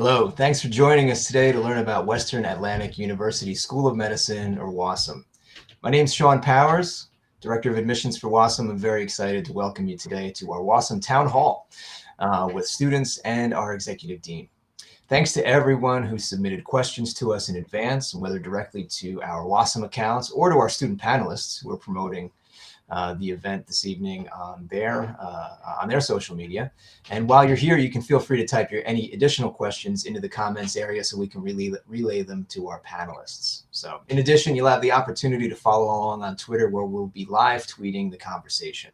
Hello, thanks for joining us today to learn about Western Atlantic University School of Medicine, or WAUSM. My name is Sean Powers, Director of Admissions for WAUSM. I'm very excited to welcome you today to our WAUSM Town Hall with students and our Executive Dean. Thanks to everyone who submitted questions to us in advance, whether directly to our WAUSM accounts or to our student panelists who are promoting the event this evening on their social media. And while you're here, you can feel free to type any additional questions into the comments area so we can relay them to our panelists. So in addition, you'll have the opportunity to follow along on Twitter, where we'll be live tweeting the conversation.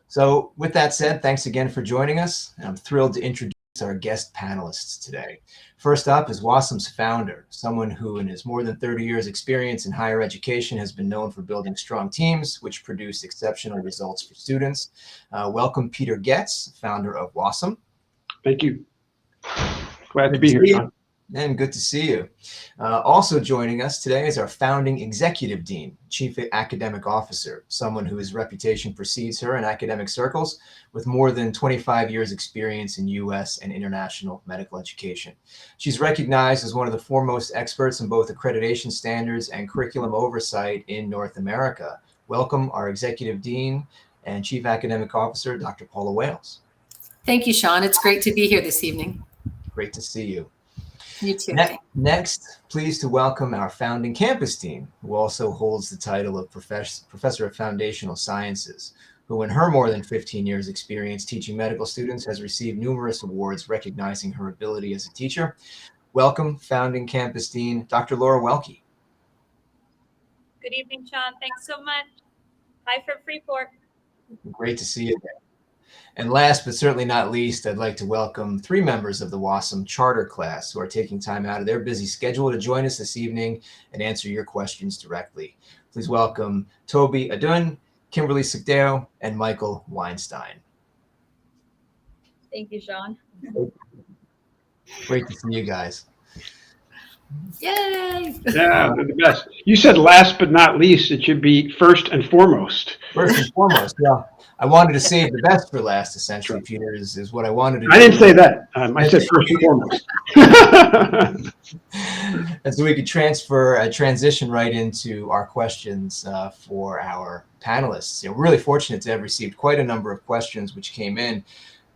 So with that said, thanks again for joining us. And I'm thrilled to introduce our guest panelists today. First up is WAUSM's founder, someone who in his more than 30 years experience in higher education has been known for building strong teams which produce exceptional results for students. Welcome Peter Getz, founder of WAUSM. Thank you. Glad to be here, Sean. And good to see you. Also joining us today is our founding Executive Dean, Chief Academic Officer, someone whose reputation precedes her in academic circles with more than 25 years experience in U.S. and international medical education. She's recognized as one of the foremost experts in both accreditation standards and curriculum oversight in North America. Welcome our Executive Dean and Chief Academic Officer, Dr. Paula Wales. Thank you, Sean. It's great to be here this evening. Great to see you. You too. Next, pleased to welcome our founding campus dean, who also holds the title of Professor of Foundational Sciences, who in her more than 15 years experience teaching medical students has received numerous awards recognizing her ability as a teacher. Welcome, founding campus dean, Dr. Laura Welke. Good evening, Sean. Thanks so much. Hi from Freeport. Great to see you there. And last but certainly not least, I'd like to welcome three members of the WAUSM charter class who are taking time out of their busy schedule to join us this evening and answer your questions directly. Please welcome Toby Adun, Kimberly Sigdeo, and Michael Weinstein. Thank you, Sean. Great to see you guys. Yay! Yeah, they're the best. You said last but not least, it should be first and foremost. First and foremost, yeah. I wanted to save the best for last, essentially, Peter, is what I wanted to do. I didn't say that. I said first and foremost. And so we could transition right into our questions for our panelists. We're really fortunate to have received quite a number of questions which came in,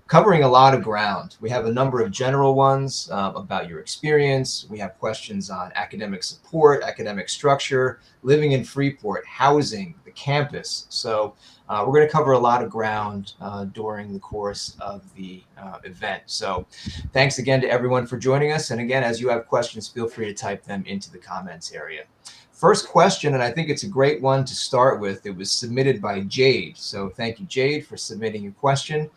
covering a lot of ground. We have a number of general ones about your experience. We have questions on academic support, academic structure, living in Freeport, housing, the campus. So we're going to cover a lot of ground during the course of the event. So thanks again to everyone for joining us. And again, as you have questions, feel free to type them into the comments area. First question, and I think it's a great one to start with. It was submitted by Jade. So thank you, Jade, for submitting your question.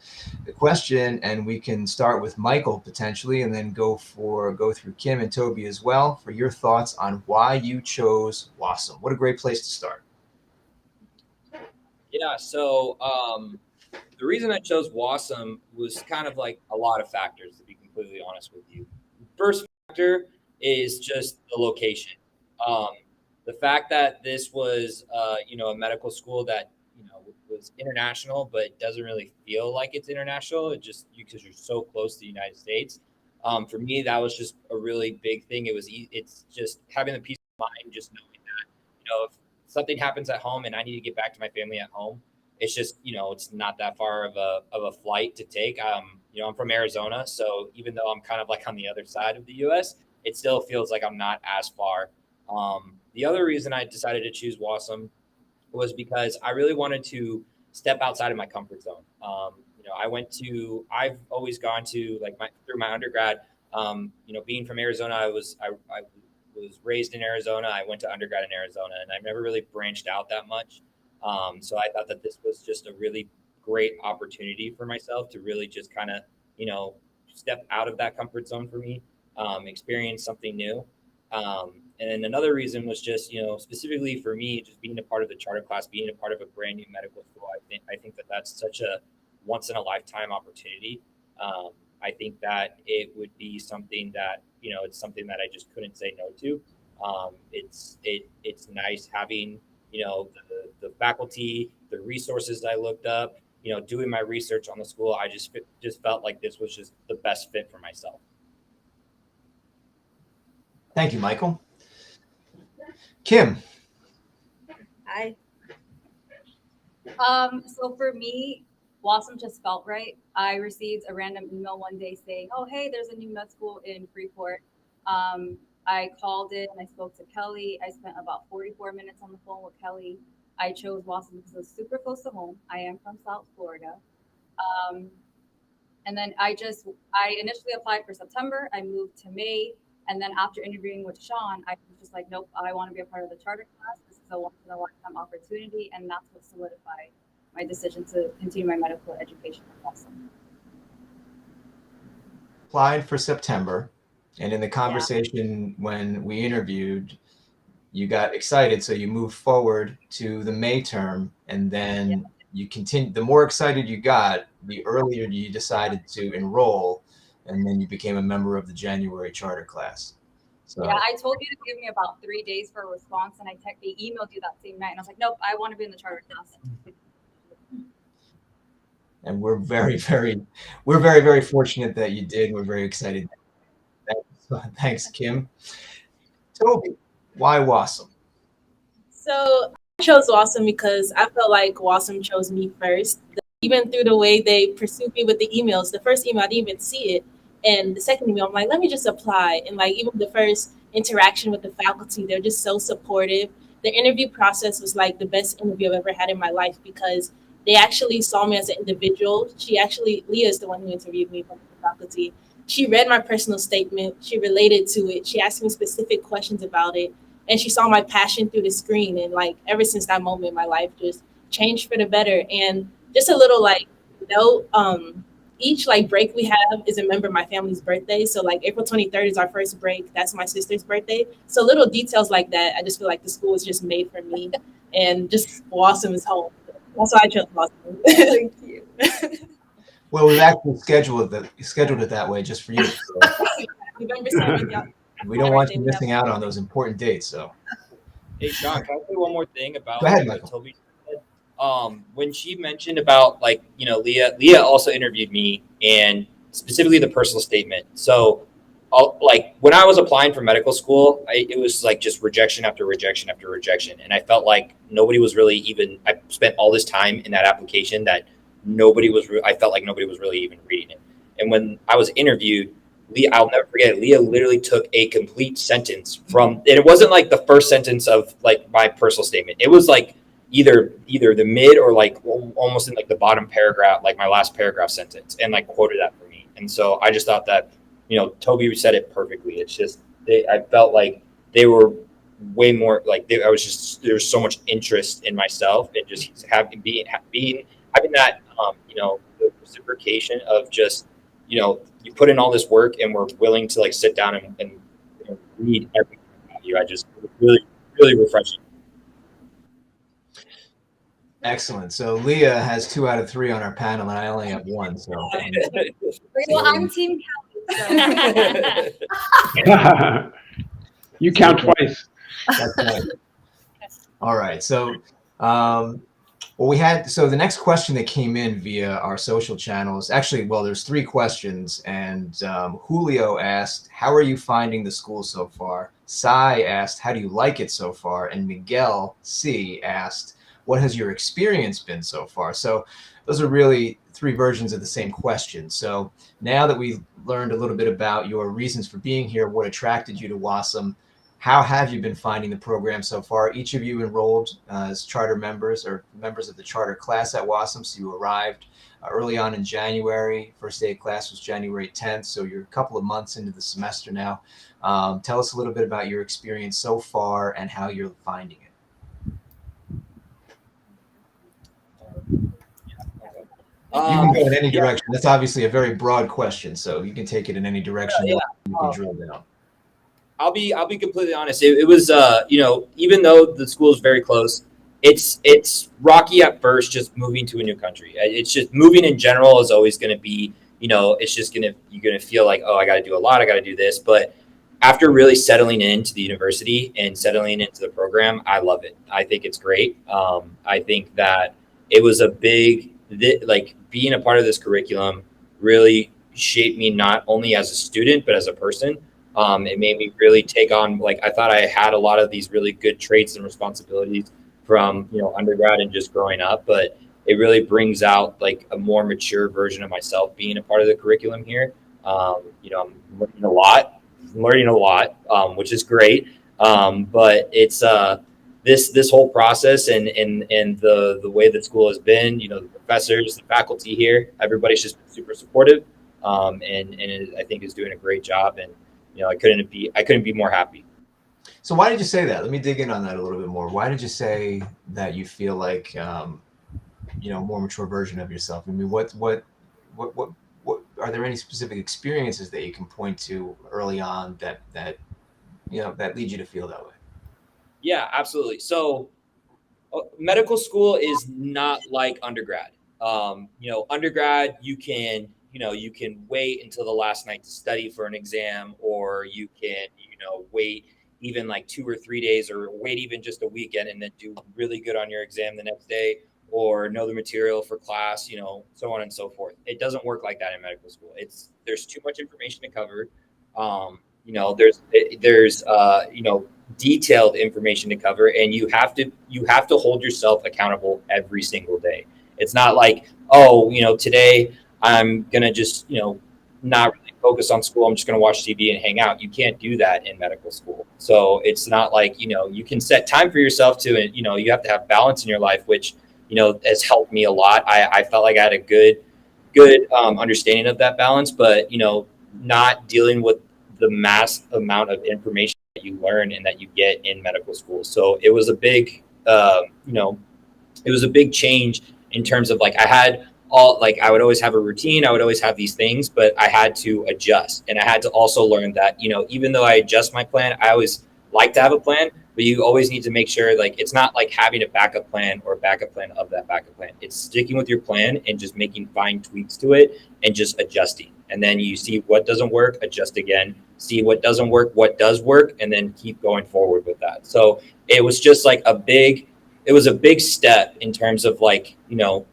The question, and we can start with Michael potentially, and then go through Kim and Toby as well for your thoughts on why you chose WAUSM. What a great place to start. Yeah, so the reason I chose WAUSM was kind of like a lot of factors, to be completely honest with you. First factor is just the location. The fact that this was, a medical school that, was international, but it doesn't really feel like it's international. It just, because you're so close to the United States. For me, that was just a really big thing. It's just having the peace of mind, just knowing that, if something happens at home and I need to get back to my family at home, it's just, it's not that far of a flight to take. I'm from Arizona. So even though I'm kind of like on the other side of the US, it still feels like I'm not as far. The other reason I decided to choose WAUSM was because I really wanted to step outside of my comfort zone. I've always gone to through my undergrad, being from Arizona, I was raised in Arizona. I went to undergrad in Arizona, and I've never really branched out that much. So I thought that this was just a really great opportunity for myself to really just kind of, step out of that comfort zone for me, experience something new. And then another reason was just, specifically for me, just being a part of the charter class, being a part of a brand new medical school. I think that that's such a once in a lifetime opportunity. I think that it would be something that, it's something that I just couldn't say no to. It's nice having, the faculty, the resources I looked up, doing my research on the school. I just felt like this was just the best fit for myself. Thank you, Michael. Kim. Hi. So for me, WASM just felt right. I received a random email one day saying, "Oh, hey, there's a new med school in Freeport." I called it and I spoke to Kelly. I spent about 44 minutes on the phone with Kelly. I chose WASM because it was super close to home. I am from South Florida. Um, and then I initially applied for September. I moved to May. And then after interviewing with Sean, I was just like, nope, I want to be a part of the charter class. This is a once in a lifetime opportunity. And that's what solidified my decision to continue my medical education at WASM. Applied for September, and in the conversation when we interviewed, you got excited, so you moved forward to the May term, and then you continued. The more excited you got, the earlier you decided to enroll, and then you became a member of the January charter class. So yeah, I told you to give me about 3 days for a response, and I emailed you that same night, and I was like, nope, I want to be in the charter class. And we're very, very fortunate that you did. We're very excited. Thanks, Kim. Toby, why WASM? So I chose WASM because I felt like WASM chose me first. Even through the way they pursued me with the emails, the first email I didn't even see it, and the second email I'm like, let me just apply. And like even the first interaction with the faculty, they're just so supportive. The interview process was like the best interview I've ever had in my life because they actually saw me as an individual. Leah is the one who interviewed me from the faculty. She read my personal statement. She related to it. She asked me specific questions about it. And she saw my passion through the screen. And like ever since that moment, my life just changed for the better. And just a little like note, each like break we have is a member of my family's birthday. So like April 23rd is our first break. That's my sister's birthday. So little details like that. I just feel like the school is just made for me. And just WASM is home. That's why I chose WASM. Thank you. Well, we've actually scheduled it that way just for you. So November 7th, yeah. we don't want you missing out on those important dates. So, Hey, Sean, can I say one more thing about Go ahead, what Michael. Toby said? When she mentioned about like, Leah also interviewed me and specifically the personal statement. So like when I was applying for medical school, it was like just rejection after rejection after rejection. And I felt like nobody was really even, I spent all this time in that application that I felt like nobody was really even reading it. And when I was interviewed, I'll never forget it. Leah literally took a complete sentence and it wasn't like the first sentence of like my personal statement. It was like either the mid or like almost in like the bottom paragraph, like my last paragraph sentence, and like quoted that for me. And so I just thought that, Toby said it perfectly. It's just, I felt like they were way more like there's so much interest in myself and just having that, the reciprocation of just, you put in all this work and we're willing to like sit down and read everything about you. It was really, really refreshing. Excellent. So Leah has 2 out of 3 on our panel, and I only have 1. So Well, I'm Team Kelly. You count twice. That's right. All right. So, the next question that came in via our social channels, actually, well, there's 3 questions, and Julio asked, how are you finding the school so far? Sai asked, how do you like it so far? And Miguel C asked, what has your experience been so far? So those are really 3 versions of the same question. So now that we've learned a little bit about your reasons for being here, what attracted you to WASM, how have you been finding the program so far? Each of you enrolled as charter members or members of the charter class at WASM. So you arrived early on in January. First day of class was January 10th. So you're a couple of months into the semester now. Tell us a little bit about your experience so far and how you're finding it. You can go in any direction. That's obviously a very broad question, so you can take it in any direction you can drill down. I'll be completely honest. It was even though the school is very close, it's rocky at first just moving to a new country. It's just moving in general is always going to be, it's just you're going to feel like, oh, I got to do a lot. I got to do this. But after really settling into the university and settling into the program, I love it. I think it's great. I think that it was a big, being a part of this curriculum really shaped me not only as a student, but as a person. It made me really take on, like, I thought I had a lot of these really good traits and responsibilities from, undergrad and just growing up, but it really brings out like a more mature version of myself being a part of the curriculum here. I'm learning a lot, which is great. But it's this whole process and the way the school has been, the professors, the faculty here, everybody's just been super supportive, I think is doing a great job. And I couldn't be more happy. So why did you say that? Let me dig in on that a little bit more. Why did you say that you feel like more mature version of yourself? I mean, what are there any specific experiences that you can point to early on that lead you to feel that way? Yeah, absolutely. So medical school is not like undergrad. Undergrad, you can wait until the last night to study for an exam, or you can, wait even like 2 or 3 days, or wait even just a weekend and then do really good on your exam the next day, or know the material for class, so on and so forth. It doesn't work like that in medical school. There's too much information to cover. There's detailed information to cover, and you have to hold yourself accountable every single day. It's not like, today I'm gonna just not really focus on school, I'm just gonna watch TV and hang out. You can't do that in medical school. So it's not like you can set time for yourself to, and you have to have balance in your life, which has helped me a lot. I felt like I had a good understanding of that balance, but not dealing with the mass amount of information that you learn and that you get in medical school. So it was a big, change in terms of, like, I would always have a routine. I would always have these things, but I had to adjust. And I had to also learn that, even though I adjust my plan, I always like to have a plan, but you always need to make sure, like, it's not like having a backup plan or a backup plan of that backup plan. It's sticking with your plan and just making fine tweaks to it and just adjusting. And then you see what doesn't work, adjust again, see what doesn't work, what does work, and then keep going forward with that. So it was just like a big step in terms of, like,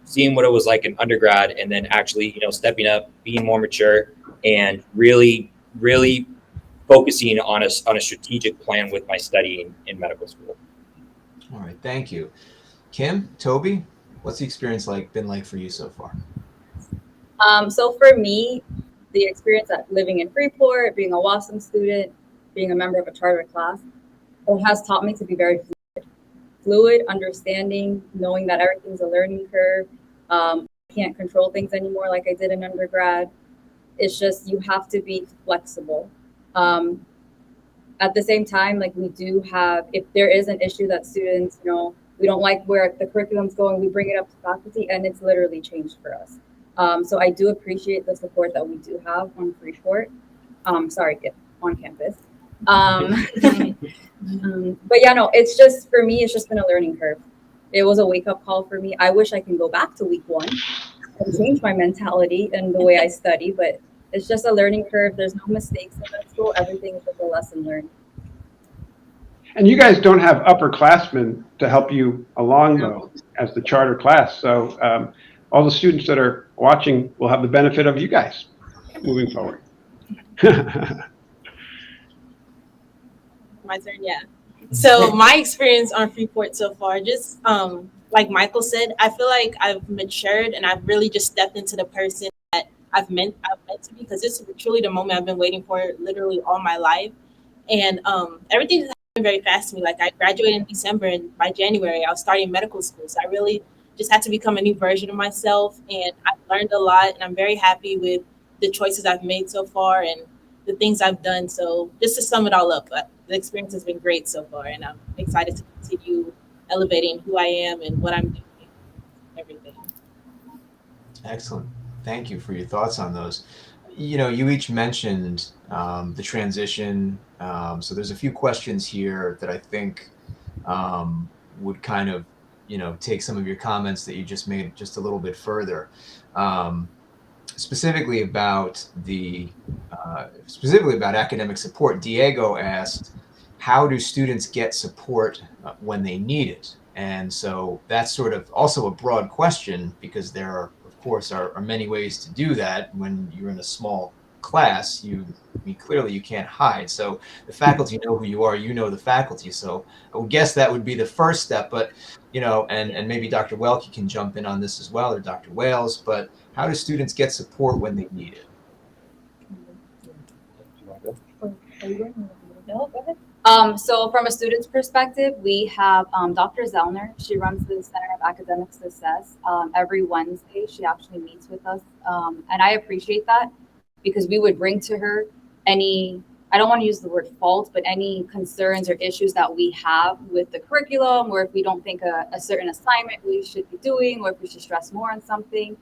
seeing what it was like in undergrad, and then actually, stepping up, being more mature, and really, really focusing on a strategic plan with my studying in medical school. All right, thank you. Kim, Toby, what's the experience been like for you so far? So for me, the experience of living in Freeport, being a WAUSM student, being a member of a charter class, it has taught me to be very fluid, understanding, knowing that everything's a learning curve. I can't control things anymore like I did in undergrad. It's just, you have to be flexible. At the same time, like, we do have, if there is an issue that students, we don't like where the curriculum's going, we bring it up to faculty, and it's literally changed for us. So I do appreciate the support that we do have on Freeport. On campus. But yeah, no, it's just, for me, it's just been a learning curve. It was a wake-up call for me. I wish I can go back to week 1 and change my mentality and the way I study, but it's just a learning curve. There's no mistakes in that school. Everything is just a lesson learned. And you guys don't have upperclassmen to help you along, though, as the charter class. So all the students that are watching will have the benefit of you guys moving forward. My turn, yeah. So my experience on Freeport so far, just like Michael said, I feel like I've matured and I've really just stepped into the person that I've meant to be, because this is truly the moment I've been waiting for literally all my life. And everything has happened very fast to me. Like, I graduated in December, and by January I was starting medical school. So I really just had to become a new version of myself, and I've learned a lot, and I'm very happy with the choices I've made so far and the things I've done. So just to sum it all up, the experience has been great so far, and I'm excited to continue elevating who I am and what I'm doing, everything. Excellent. Thank you for your thoughts on those. You each mentioned the transition. So there's a few questions here that I think would kind of, take some of your comments that you just made just a little bit further. Specifically about academic support. Diego asked, how do students get support when they need it? And so that's sort of also a broad question, because there are, of course, are many ways to do that when you're in a small class, I mean, clearly you can't hide. So the faculty know who you are, you know the faculty. So I would guess that would be the first step, but and maybe Dr. Welke can jump in on this as well, or Dr. Wales, but how do students get support when they need it? No, go ahead. So from a student's perspective, we have Dr. Zellner. She runs the Center of Academic Success. Every Wednesday, she actually meets with us. And I appreciate that because we would bring to her any, I don't want to use the word fault, but any concerns or issues that we have with the curriculum, or if we don't think a certain assignment we should be doing, or if we should stress more on something.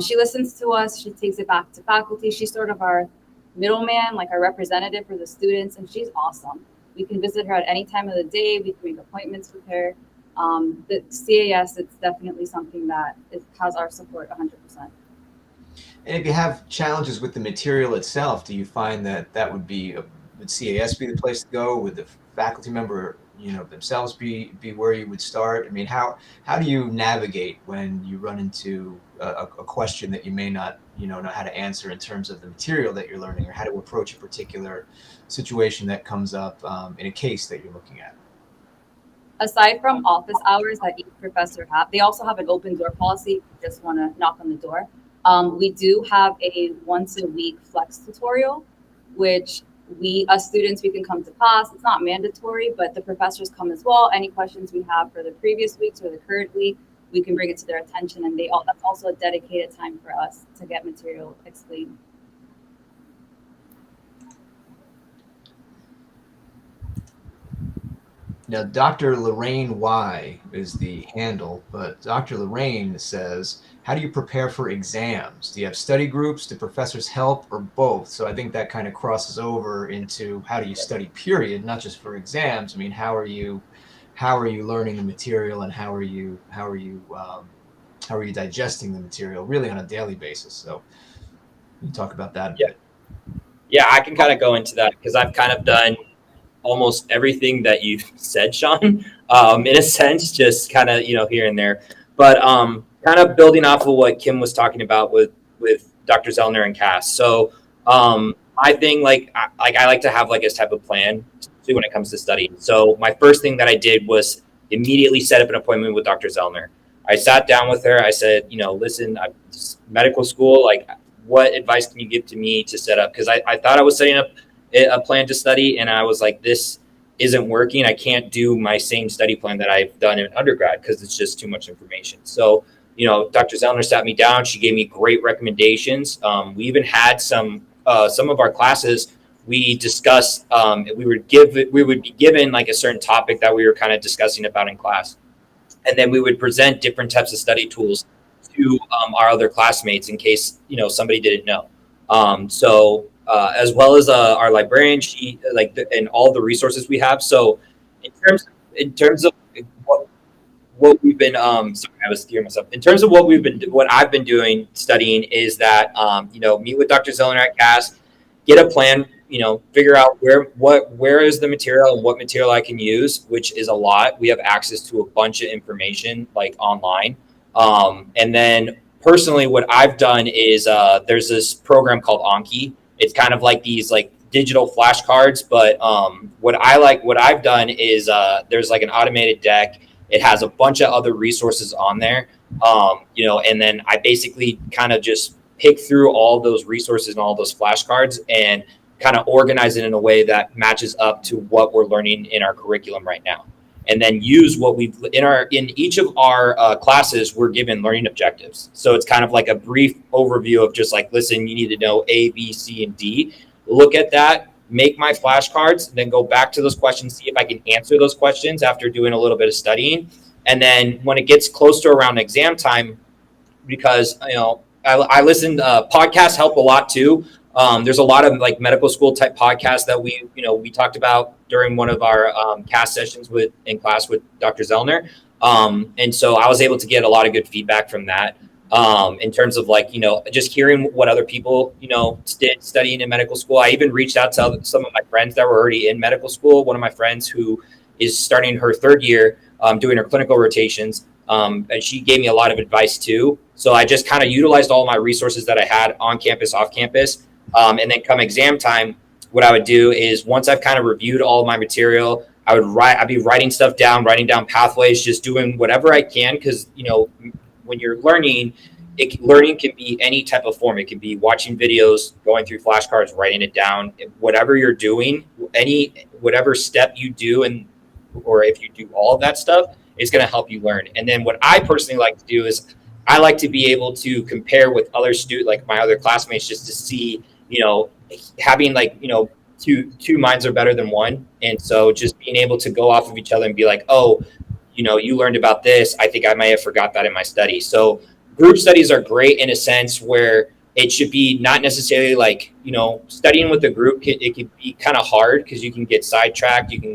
She listens to us. She takes it back to faculty. She's sort of our middleman, like our representative for the students, and she's awesome. We can visit her at any time of the day. We can make appointments with her. The CAS, it's definitely something that has our support 100%. And if you have challenges with the material itself, do you find that would CAS be the place to go? Would the faculty member, themselves be where you would start? I mean, how do you navigate when you run into a question that you may not, know how to answer in terms of the material that you're learning, or how to approach a particular situation that comes up in a case that you're looking at? Aside from office hours that each professor have, they also have an open door policy if you just want to knock on the door. We do have a once a week flex tutorial, which us students, we can come to class. It's not mandatory, but the professors come as well. Any questions we have for the previous weeks or the current week, we can bring it to their attention, and that's also a dedicated time for us to get material explained. Now, Dr. Lorraine Y is the handle, but Dr. Lorraine says, how do you prepare for exams? Do you have study groups? Do professors help, or both? So I think that kind of crosses over into how do you study, period, not just for exams. I mean, how are you learning the material, and how are you digesting the material really on a daily basis? So you talk about that. Yeah, I can kind of go into that because I've kind of done almost everything that you said, Sean, in a sense, just kind of, here and there. But kind of building off of what Kim was talking about with Dr. Zellner and Cass. So my thing, I like to have a type of plan when it comes to studying. So my first thing that I did was immediately set up an appointment with Dr. Zellner. I sat down with her. I said, listen, I'm medical school. What advice can you give to me to set up? Because I thought I was setting up a plan to study, and I was like, this isn't working. I can't do my same study plan that I've done in undergrad because it's just too much information. So, Dr. Zellner sat me down. She gave me great recommendations. We even had some of our classes. We discussed. We would be given a certain topic that we were kind of discussing about in class, and then we would present different types of study tools to our other classmates in case somebody didn't know. As well as our librarian, she and all the resources we have. So in terms of what we've been sorry, I was scaring myself. In terms of what I've been doing studying is that meet with Dr. Zellner at CAS, get a plan, figure out where is the material and what material I can use, which is a lot. We have access to a bunch of information online. And then personally, what I've done is there's this program called Anki. It's kind of like these digital flashcards, but what I've done is there's an automated deck. It has a bunch of other resources on there, and then I basically kind of just pick through all those resources and all those flashcards and kind of organize it in a way that matches up to what we're learning in our curriculum right now. And then use what we've in each of our classes, we're given learning objectives. So it's kind of like a brief overview of just listen, you need to know A, B, C, and D. Look at that, make my flashcards, then go back to those questions, see if I can answer those questions after doing a little bit of studying. And then when it gets close to around exam time, because I listen, podcasts help a lot too. There's a lot of medical school type podcasts that we talked about during one of our CAS sessions in class with Dr. Zellner. And so I was able to get a lot of good feedback from that in terms of just hearing what other people, did studying in medical school. I even reached out to some of my friends that were already in medical school. One of my friends who is starting her third year doing her clinical rotations. And she gave me a lot of advice too. So I just kind of utilized all my resources that I had on campus, off campus. And then come exam time, what I would do is once I've kind of reviewed all of my material, I'd be writing stuff down, writing down pathways, just doing whatever I can. Cause when you're learning, learning can be any type of form. It can be watching videos, going through flashcards, writing it down, whatever you're doing, whatever step you do. Or if you do all of that stuff, it's going to help you learn. And then what I personally like to do is I like to be able to compare with other students, like my other classmates, just to see, having two minds are better than one. And so just being able to go off of each other and be like, oh, you learned about this. I think I might have forgot that in my study. So group studies are great in a sense where it should be not necessarily like, studying with a group. It can be kind of hard because you can get sidetracked. You can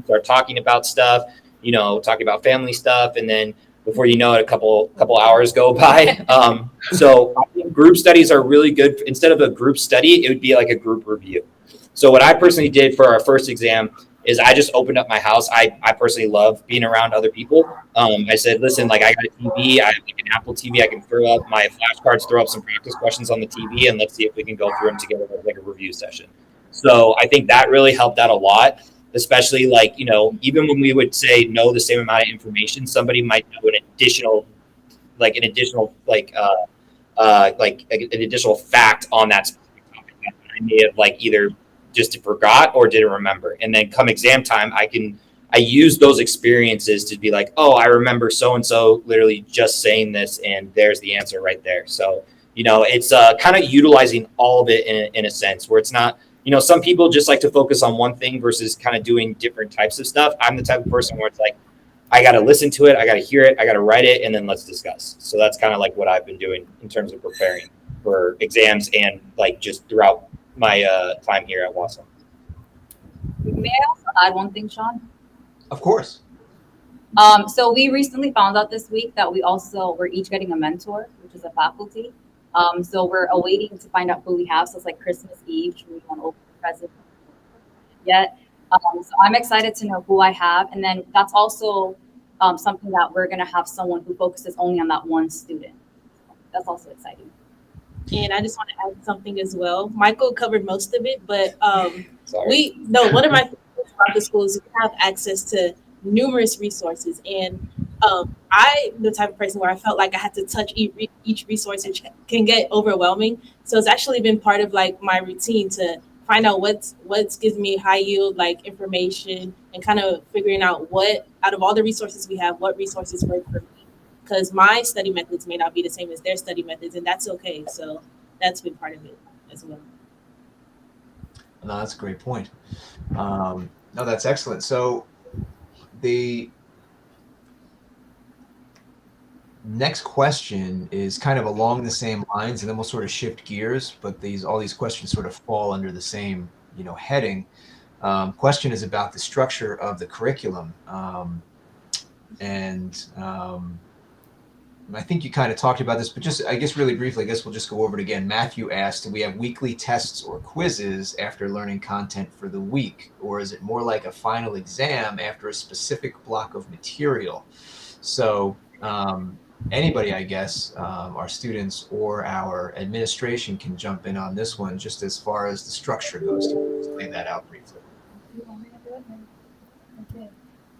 start talking about stuff, talking about family stuff. And then before you know it, a couple hours go by. So I think group studies are really good. Instead of a group study, it would be like a group review. So what I personally did for our first exam is I just opened up my house. I personally love being around other people. I said, listen, like I got a TV, I have like an Apple TV. I can throw up my flashcards, throw up some practice questions on the TV, and let's see if we can go through them together like a review session. So I think that really helped out a lot, especially like, even when we would say know the same amount of information, somebody might know an additional fact on that specific topic that I may have like either just forgot or didn't remember. And then come exam time, I use those experiences to be like, oh, I remember so-and-so literally just saying this, and there's the answer right there. So, it's kind of utilizing all of it in a sense where it's not, some people just like to focus on one thing versus kind of doing different types of stuff. I'm the type of person where it's like, I got to listen to it, I got to hear it, I got to write it, and then let's discuss. So that's kind of like what I've been doing in terms of preparing for exams and like just throughout my time here at WAUSM. May I also add one thing, Sean? Of course. So we recently found out this week that we're each getting a mentor, which is a faculty. So we're awaiting to find out who we have. So it's like Christmas Eve, should we want to open the present yet? So I'm excited to know who I have. And then that's also something that we're going to have someone who focuses only on that one student. That's also exciting. And I just want to add something as well. Michael covered most of it, but one of my favorites about the school is we have access to numerous resources. And I'm the type of person where I felt like I had to touch each resource, which can get overwhelming. So it's actually been part of like my routine to find out what's gives me high yield like information and kind of figuring out what out of all the resources we have, what resources work for me. Because my study methods may not be the same as their study methods, and that's okay. So that's been part of it as well. No, that's a great point. No, that's excellent. So the next question is kind of along the same lines, and then we'll sort of shift gears, but all these questions sort of fall under the same, heading. Question is about the structure of the curriculum. I think you kind of talked about this, but just, I guess, really briefly, I guess we'll just go over it again. Matthew asked, do we have weekly tests or quizzes after learning content for the week? Or is it more like a final exam after a specific block of material? So anybody, I guess, our students or our administration can jump in on this one, just as far as the structure goes. To lay that out briefly.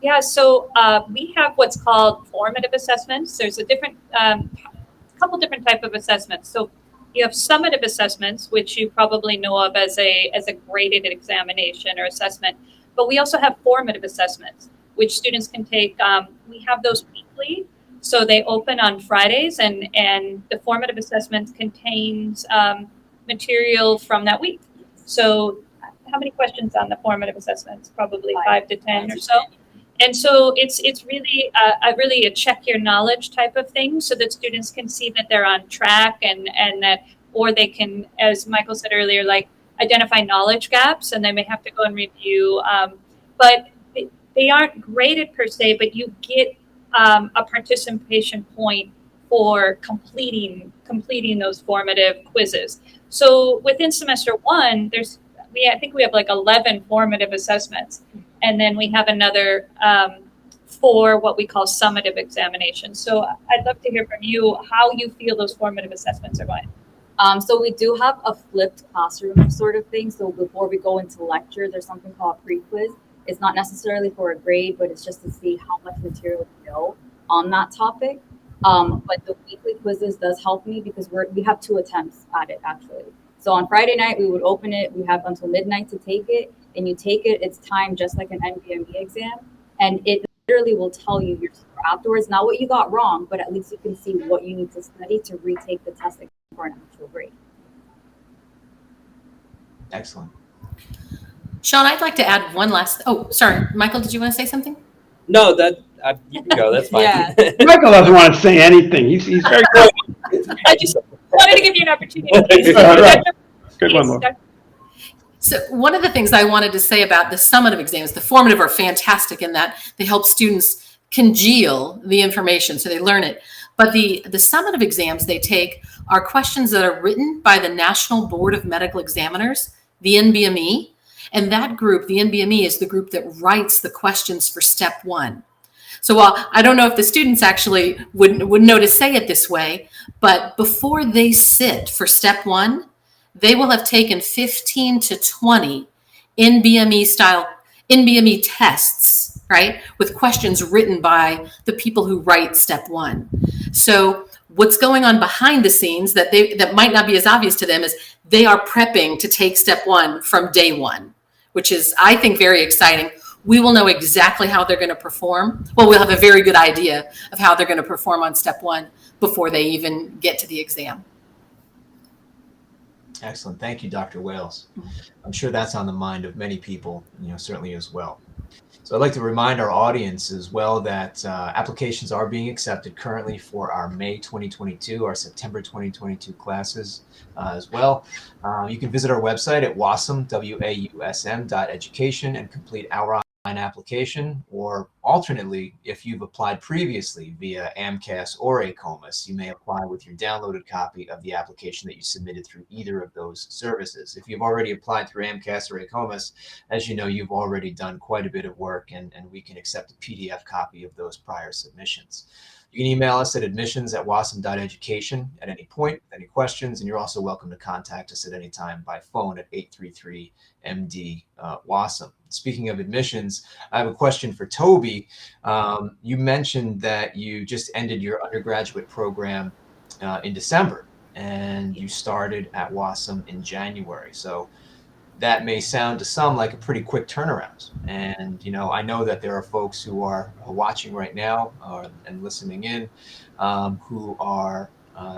Yeah, so we have what's called formative assessments. There's a couple different type of assessments. So you have summative assessments, which you probably know of as a graded examination or assessment. But we also have formative assessments, which students can take. We have those weekly. So they open on Fridays, and the formative assessment contains material from that week. So how many questions on the formative assessments? Probably 5 to 10 or so. And so it's really a check your knowledge type of thing, so that students can see that they're on track and that, or they can, as Michael said earlier, like identify knowledge gaps, and they may have to go and review. But they aren't graded per se, but you get a participation point for completing those formative quizzes. So within semester one, I think we have like 11 formative assessments. And then we have another 4 what we call summative examinations. So I'd love to hear from you how you feel those formative assessments are going. So we do have a flipped classroom sort of thing. So before we go into lecture, there's something called pre-quiz. It's not necessarily for a grade, but it's just to see how much material you know on that topic. But the weekly quizzes does help me because we have 2 attempts at it actually. So on Friday night, we would open it. We have until midnight to take it. And you take it, it's timed just like an NBME exam. And it literally will tell you your score afterwards, not what you got wrong, but at least you can see what you need to study to retake the test for an actual grade. Excellent. Sean, I'd like to add one last. Oh, sorry, Michael, did you want to say something? No, you can go. That's fine. Yeah. Michael doesn't want to say anything. He's very good. I just wanted to give you an opportunity. Right. Good one, Laura. So one of the things I wanted to say about the summative exams, the formative are fantastic in that they help students congeal the information so they learn it. But the summative exams they take are questions that are written by the National Board of Medical Examiners, the NBME. And that group, the NBME, is the group that writes the questions for step 1. So while I don't know if the students actually would know to say it this way, but before they sit for step 1, they will have taken 15 to 20 NBME tests, right? With questions written by the people who write step 1. So what's going on behind the scenes that might not be as obvious to them is they are prepping to take step 1 from day 1, which is, I think, very exciting. We will know exactly how they're going to perform. Well, we'll have a very good idea of how they're going to perform on step 1 before they even get to the exam. Excellent. Thank you, Dr. Wales. I'm sure that's on the mind of many people, certainly as well. So I'd like to remind our audience as well that applications are being accepted currently for our May 2022, our September 2022 classes as well. You can visit our website at WAUSM, WAUSM.education, and complete our online application, or alternately, if you've applied previously via AMCAS or AACOMAS, you may apply with your downloaded copy of the application that you submitted through either of those services. If you've already applied through AMCAS or AACOMAS, as you know, you've already done quite a bit of work, and we can accept a PDF copy of those prior submissions. You can email us at admissions@wasm.education at any point, any questions, and you're also welcome to contact us at any time by phone at 833-MD-WASM. Speaking of admissions, I have a question for Toby. You mentioned that you just ended your undergraduate program in December, and you started at WASM in January. So that may sound to some like a pretty quick turnaround. And, I know that there are folks who are watching right now and listening in who are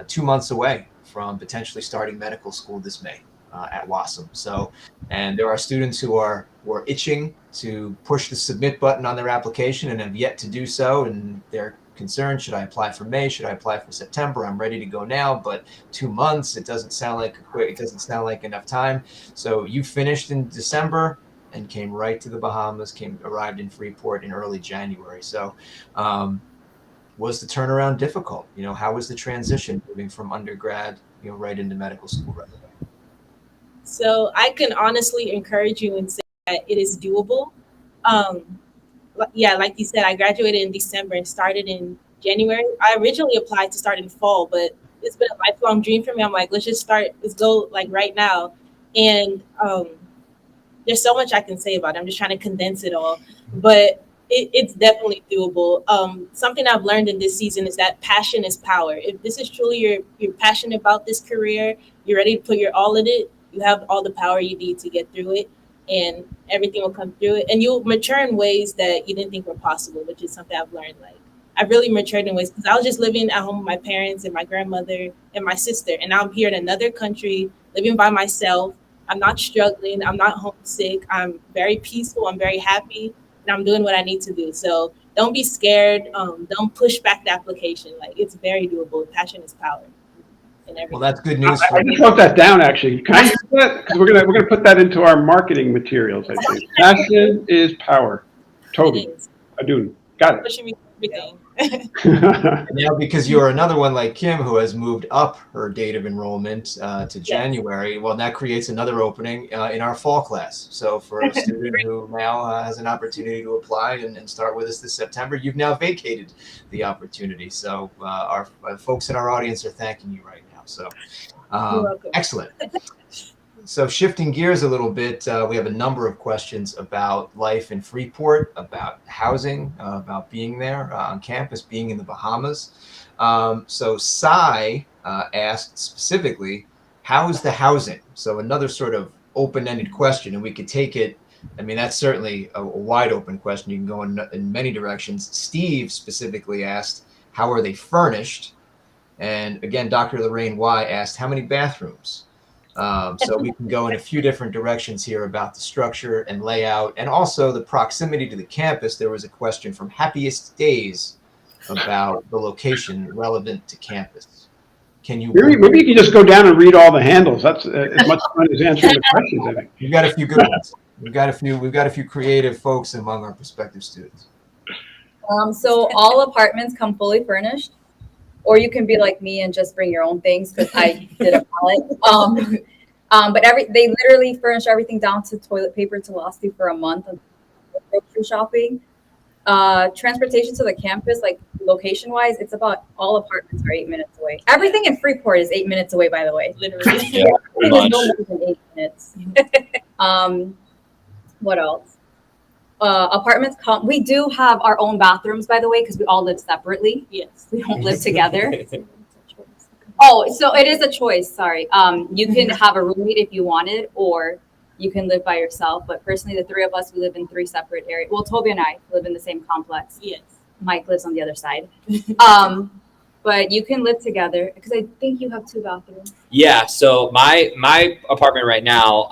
2 months away from potentially starting medical school this May at WASM. So, and there are students who are itching to push the submit button on their application and have yet to do so. And they're concerned, should I apply for May? Should I apply for September? I'm ready to go now, but 2 months, it doesn't sound like enough time. So you finished in December and came right to the Bahamas, arrived in Freeport in early January. So was the turnaround difficult? How was the transition moving from undergrad, right into medical school right away? So I can honestly encourage you and say that it is doable. Yeah, like you said, I graduated in December and started in January. I originally applied to start in fall, but it's been a lifelong dream for me. I'm like, let's go like right now. And there's so much I can say about it. I'm just trying to condense it all, but it's definitely doable. Something I've learned in this season is that passion is power. If this is truly you're passionate about this career, you're ready to put your all in it, you have all the power you need to get through it, and everything will come through it. And you'll mature in ways that you didn't think were possible, which is something I've learned. Like, I've really matured in ways because I was just living at home with my parents and my grandmother and my sister. And now I'm here in another country, living by myself. I'm not struggling. I'm not homesick. I'm very peaceful. I'm very happy. And I'm doing what I need to do. So don't be scared. Don't push back the application. Like, it's very doable. Passion is power. Well, that's good news. I just wrote that down, actually. Can I use that? Because we're gonna put that into our marketing materials, I think. Passion is power. Totally. Adun. Got it. Pushing me for everything. Now, because you're another one like Kim who has moved up her date of enrollment to January, well, that creates another opening in our fall class. So for a student who now has an opportunity to apply and start with us this September, you've now vacated the opportunity. So our folks in our audience are thanking you right now. So You're welcome. Excellent. So shifting gears a little bit, we have a number of questions about life in Freeport, about housing, about being there on campus, being in the Bahamas. So Sai asked specifically, how's the housing? So another sort of open-ended question, and we could take it, I mean, that's certainly a wide open question. You can go in many directions. Steve specifically asked, how are they furnished? And again, Dr. Lorraine Y asked, how many bathrooms? So we can go in a few different directions here about the structure and layout, and also the proximity to the campus. There was a question from Happiest Days about the location relevant to campus. Can you? Maybe you can just go down and read all the handles. That's as much fun as answering the questions, I think. We've got a few good ones. We've got a few creative folks among our prospective students. So all apartments come fully furnished, or you can be like me and just bring your own things, because I did a pallet. But they literally furnish everything down to toilet paper to last you for a month of grocery shopping. Transportation to the campus, like location wise, it's about all apartments are 8 minutes away. Everything in Freeport is 8 minutes away, by the way. Literally. Yeah, pretty There's much. no more than 8 minutes. What else? Apartments we do have our own bathrooms, by the way, because we all live separately. Yes. We don't live together. Oh, so it is a choice. Sorry. You can have a roommate if you wanted, or you can live by yourself. But personally, the three of us, we live in 3 separate areas. Well, Toby and I live in the same complex. Yes. Mike lives on the other side. But you can live together, because I think you have 2 bathrooms. Yeah, so my apartment right now,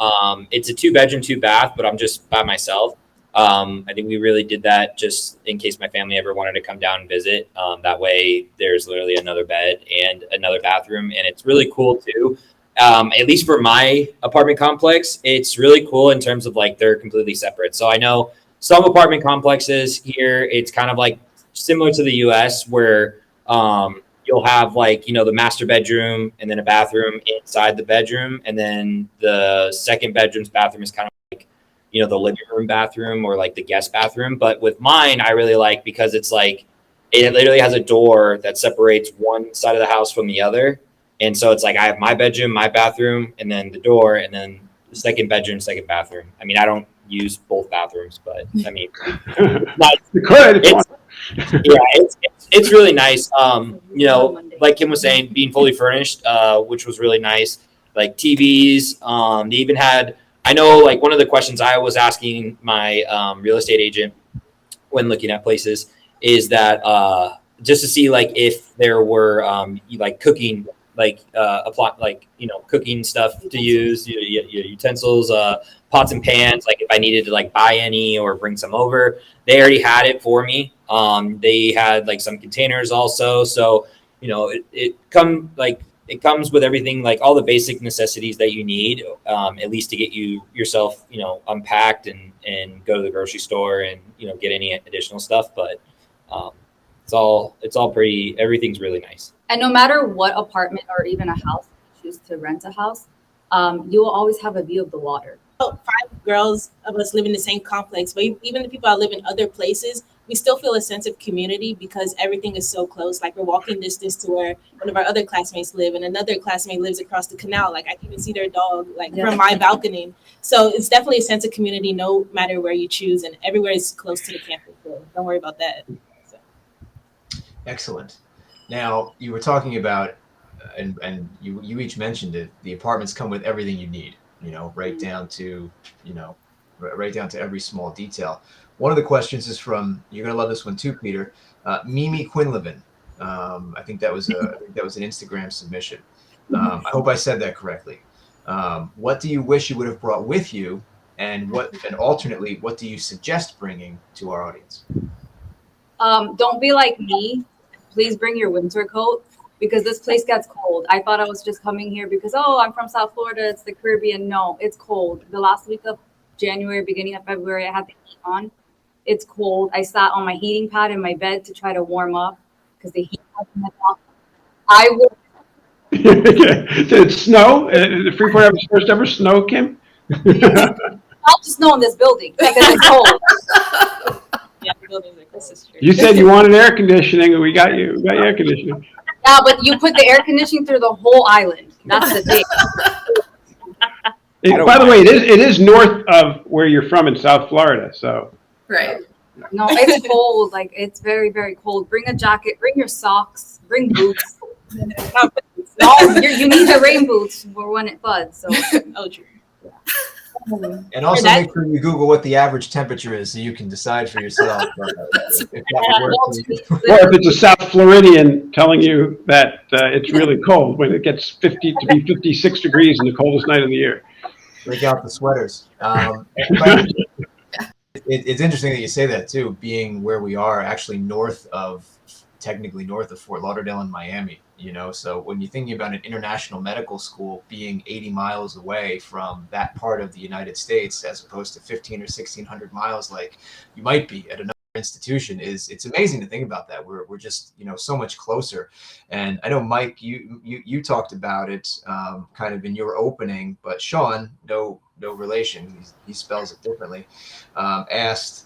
it's a 2-bedroom, 2-bath, but I'm just by myself. I think we really did that just in case my family ever wanted to come down and visit. That way there's literally another bed and another bathroom, and it's really cool too. At least for my apartment complex, it's really cool in terms of like they're completely separate. So I know some apartment complexes here, it's kind of like similar to the US where you'll have like, the master bedroom and then a bathroom inside the bedroom. And then the second bedroom's bathroom is kind of like, the living room bathroom or like the guest bathroom. But with mine, I really like because it's like, it literally has a door that separates one side of the house from the other. And so it's like, I have my bedroom, my bathroom, and then the door, and then the second bedroom, second bathroom. I mean, I don't use both bathrooms, but I mean, You could. it's really nice. Like Kim was saying, being fully furnished, which was really nice. Like TVs, they even had, I know like one of the questions I was asking my real estate agent when looking at places is that just to see like if there were like cooking, like cooking stuff to use, your utensils, pots and pans, like if I needed to like buy any or bring some over, they already had it for me. They had like some containers also. So, it comes with everything, like all the basic necessities that you need, at least to get yourself, unpacked and go to the grocery store and, get any additional stuff. But it's all pretty, everything's really nice. And no matter what apartment or even a house you choose to rent a house, you will always have a view of the water. 5 girls of us live in the same complex, but even the people that live in other places, we still feel a sense of community because everything is so close. Like we're walking distance to where one of our other classmates live, and another classmate lives across the canal. Like I can even see their dog from my balcony. So it's definitely a sense of community no matter where you choose, and everywhere is close to the campus. So don't worry about that. So. Excellent. Now you were talking about, and you each mentioned it, the apartments come with everything you need, right down to, right down to every small detail. One of the questions is from, you're gonna love this one too, Peter, Mimi Quinlivan. I think that was an Instagram submission. I hope I said that correctly. What do you wish you would have brought with you, and alternately, what do you suggest bringing to our audience? Don't be like me. Please bring your winter coat, because this place gets cold. I thought I was just coming here because, I'm from South Florida, it's the Caribbean. No, it's cold. The last week of January, beginning of February, I had the heat on. It's cold. I sat on my heating pad in my bed to try to warm up because the heat wasn't off. I will. Did it snow? Did Freeport have its first ever snow, Kim? Not just snow in this building because it's cold. Yeah, the buildings are close. You said you wanted air conditioning, and we got you. We got air conditioning. Yeah, but you put the air conditioning through the whole island. That's the thing. By the way, it is north of where you're from in South Florida, so. Right. No, it's cold. Like, it's very, very cold. Bring a jacket. Bring your socks. Bring boots. No, you need the rain boots for when it floods. So. Oh, true. And also make sure you Google what the average temperature is so you can decide for yourself if that would work for you. Or if it's a South Floridian telling you that it's really cold when it gets 56 degrees in the coldest night of the year. Break out the sweaters. It's interesting that you say that too, being where we are actually technically north of Fort Lauderdale and Miami, you know, so when you're thinking about an international medical school being 80 miles away from that part of the United States, as opposed to 15 or 1600 miles, like you might be at another institution, it's amazing to think about that. We're just, you know, so much closer. And I know, Mike, you talked about it kind of in your opening, but Sean, no relation, he spells it differently, asked,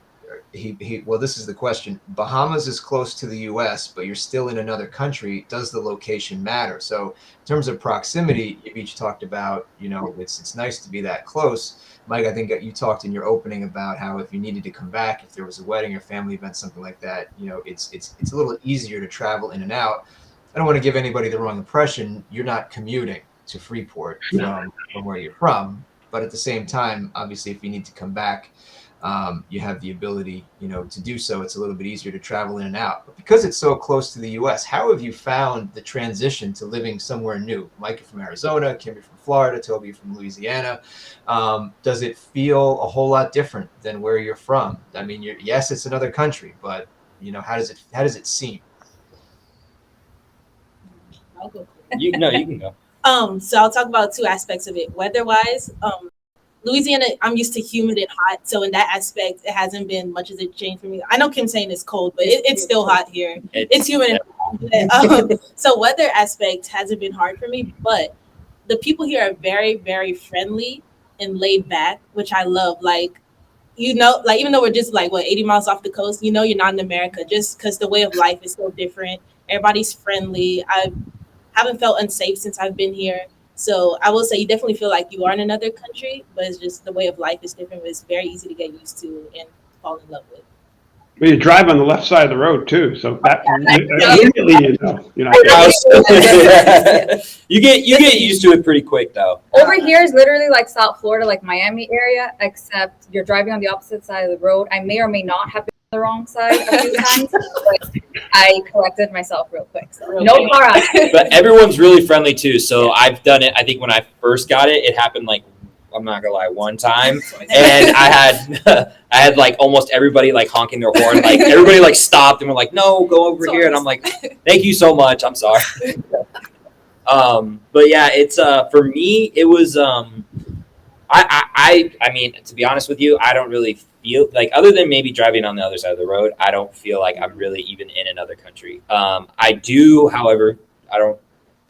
well, this is the question. Bahamas is close to the U.S., but you're still in another country. Does the location matter? So in terms of proximity, you've each talked about, you know, it's nice to be that close. Mike, I think you talked in your opening about how if you needed to come back, if there was a wedding or family event, something like that, you know, it's a little easier to travel in and out. I don't want to give anybody the wrong impression. You're not commuting to Freeport from where you're from, but at the same time, obviously, if you need to come back, you have the ability, you know, to do so. It's a little bit easier to travel in and out. But because it's so close to the U.S., how have you found the transition to living somewhere new? Mike, you're from Arizona, Kim, you're from Florida, Toby, you're from Louisiana. Does it feel a whole lot different than where you're from? I mean, yes, it's another country, but you know, how does it seem? I'll go. You can go. So I'll talk about two aspects of it. Weather-wise, Louisiana, I'm used to humid and hot, so in that aspect, it hasn't been much as a change for me. I know Kim's saying it's cold, but it's still hot here. It's humid and hot. So weather aspect hasn't been hard for me, but the people here are very, very friendly and laid back, which I love. Like, you know, like even though we're just like 80 miles off the coast, you know, you're not in America just because the way of life is so different. Everybody's friendly. I haven't felt unsafe since I've been here. So I will say you definitely feel like you are in another country, but it's just the way of life is different. But it's very easy to get used to and fall in love with. Well, you drive on the left side of the road too, so that immediately you know. You get used to it pretty quick though. Over here is literally like South Florida, like Miami area, except you're driving on the opposite side of the road. I may or may not have been on the wrong side a few times, but I corrected myself real quick. So no car accident. But everyone's really friendly too. So I've done it. I think when I first got it, it happened like, I'm not gonna lie, one time, and I had like almost everybody like honking their horn, like everybody like stopped and were like, "No, go over here," and I'm like, "Thank you so much. I'm sorry." But yeah, it's for me, it was I mean, to be honest with you, I don't really feel like, other than maybe driving on the other side of the road, I don't feel like I'm really even in another country. I do, however, I don't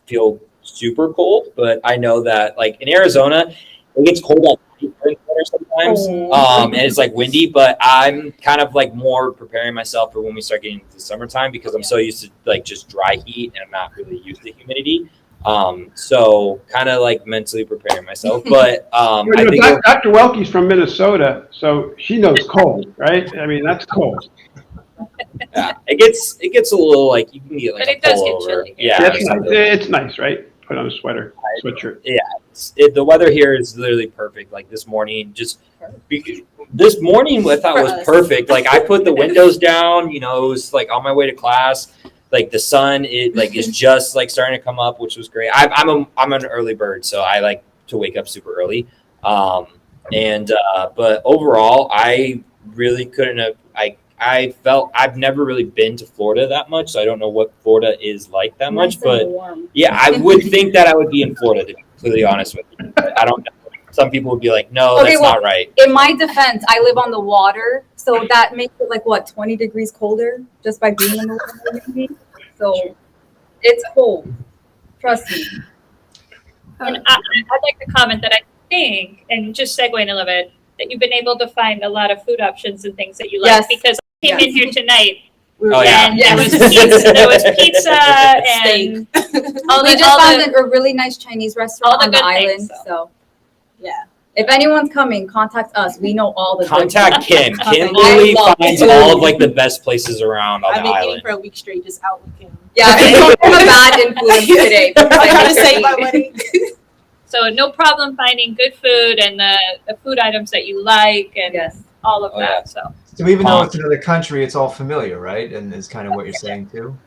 feel super cold, but I know that like in Arizona, it gets cold at night during the winter sometimes, and it's like windy, but I'm kind of like more preparing myself for when we start getting into the summertime, because I'm so used to like just dry heat and I'm not really used to humidity. So kind of like mentally preparing myself, but I think Dr. Welke's from Minnesota, so she knows cold, right? I mean, that's cold. Yeah, it gets a little like, you can get like, but it does get pullover. chilly. Yeah, It's nice, right? Put on a sweatshirt. Yeah, the weather here is literally perfect. Like this morning, this morning I thought was perfect. Like I put the windows down, you know, it was like on my way to class. Like the sun, is just like starting to come up, which was great. I'm an early bird, so I like to wake up super early. But overall, I really couldn't have. I felt I've never really been to Florida that much, so I don't know what Florida is like that much. But yeah, I would think that I would be in Florida, to be completely honest with you. I don't know. Some people would be like, no, that's not right. In my defense, I live on the water, so that makes it like 20 degrees colder just by being in the water. So it's cold. Trust me. And I'd like to comment that I think, and just segueing a little bit, that you've been able to find a lot of food options and things that you like. Yes. Because I came in here tonight Oh, yeah. And there was pizza, and Steak. We just found a really nice Chinese restaurant all the on the good island. things, So Yeah. if anyone's coming, contact us. We know all the good Contact Kim. spots. Kim I literally love finds food. all of like the best places around on I've the been eating island. for a week straight, just out with him. Yeah, I'm a bad influence today. because I I gotta make her save my eat. money. so no problem finding good food and the food items that you like and Yes. all of Oh, that. yeah. So So even though it's another country, it's all familiar, right? And is kind of what you're saying too.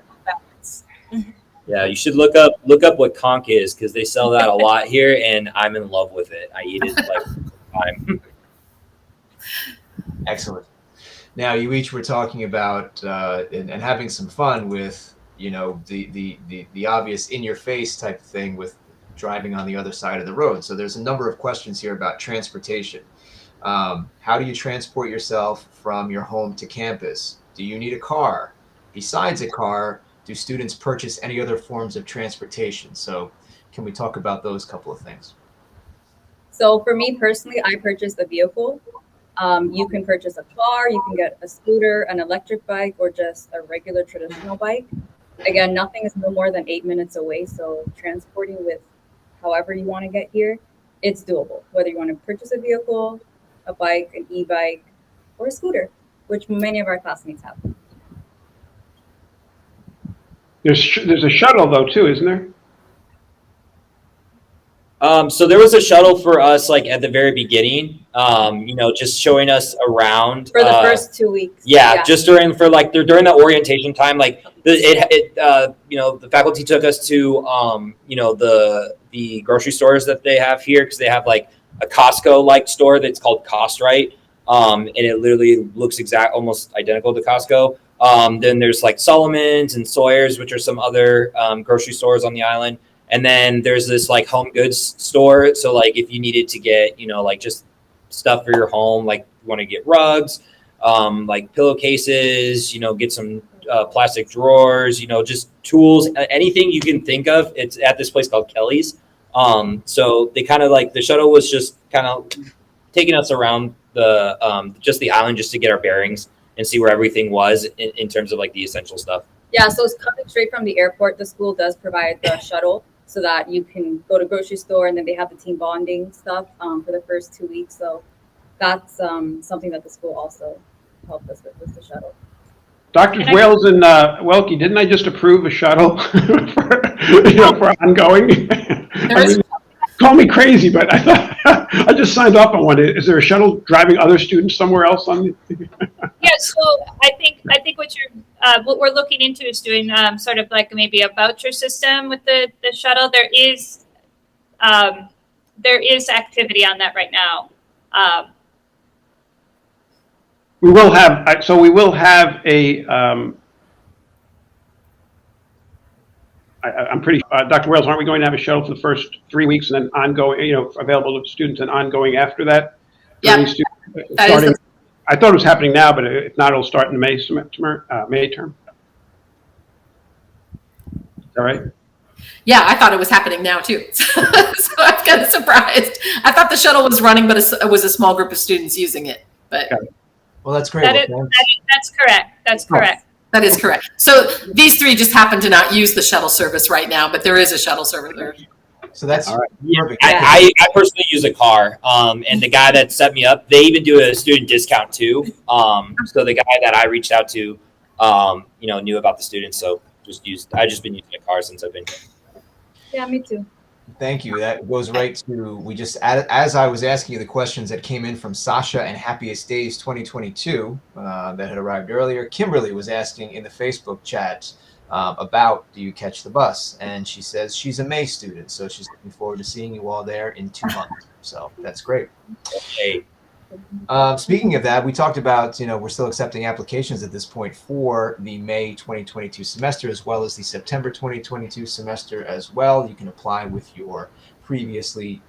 Yeah, you should look up what conch is because they sell that a lot here, and I'm in love with it. I eat it like all the time. Excellent. Now you each were talking about and having some fun with, you know, the obvious in your face type of thing with driving on the other side of the road. So there's a number of questions here about transportation. How do you transport yourself from your home to campus? Do you need a car? Besides a car, do students purchase any other forms of transportation? So can we talk about those couple of things? So for me personally, I purchased a vehicle. You can purchase a car, you can get a scooter, an electric bike, or just a regular traditional bike. Again, nothing is no more than 8 minutes away. So transporting with however you want to get here, it's doable. Whether you want to purchase a vehicle, a bike, an e-bike, or a scooter, which many of our classmates have. There's a shuttle though too, isn't there? So there was a shuttle for us like at the very beginning, you know, just showing us around For the first 2 weeks. Yeah, just during the orientation time, like you know, the faculty took us to you know, the grocery stores that they have here because they have like a Costco like store that's called Cost Right, and it literally looks almost identical to Costco. Then there's like Solomon's and Sawyer's, which are some other grocery stores on the island. And then there's this like home goods store. So like if you needed to get, you know, like just stuff for your home, like you want to get rugs, like pillowcases, you know, get some plastic drawers, you know, just tools, anything you can think of. It's at this place called Kelly's. So they kind of like the shuttle was just kind of taking us around the just the island just to get our bearings and see where everything was in terms of like the essential stuff. Yeah, so it's coming straight from the airport. The school does provide the shuttle so that you can go to grocery store, and then they have the team bonding stuff for the first 2 weeks. So that's something that the school also helped us with the shuttle. Doctors Wales and Welke, didn't I just approve a shuttle for ongoing? I mean, call me crazy, but I thought I just signed up on one. Is there a shuttle driving other students somewhere else on the? yeah, so I think what we're looking into is doing sort of like maybe a voucher system with the shuttle. There is activity on that right now. We will have a. I'm pretty. Dr. Wales, aren't we going to have a shuttle for the first 3 weeks and then ongoing? You know, available to students and ongoing after that. Yeah, Starting. I thought it was happening now, but if not, it'll start in the May term. All right. Yeah, I thought it was happening now too. So I'm kind of surprised. I thought the shuttle was running, but it was a small group of students using it. But Well, that's great. That's correct. That's correct. that is correct. So these three just happen to not use the shuttle service right now, but there is a shuttle service there. So that's All right. perfect. I personally use a car, and the guy that set me up, they even do a student discount too. So the guy that I reached out to, you know, knew about the students, so I've just been using a car since I've been here. Yeah, me too. Thank you. That goes right to, as I was asking you the questions that came in from Sasha and Happiest Days 2022 that had arrived earlier, Kimberly was asking in the Facebook chat about do you catch the bus? And she says she's a May student, so she's looking forward to seeing you all there in 2 months. So that's great. Hey. Speaking of that, we talked about, you know, we're still accepting applications at this point for the May 2022 semester, as well as the September 2022 semester as well. You can apply with your previously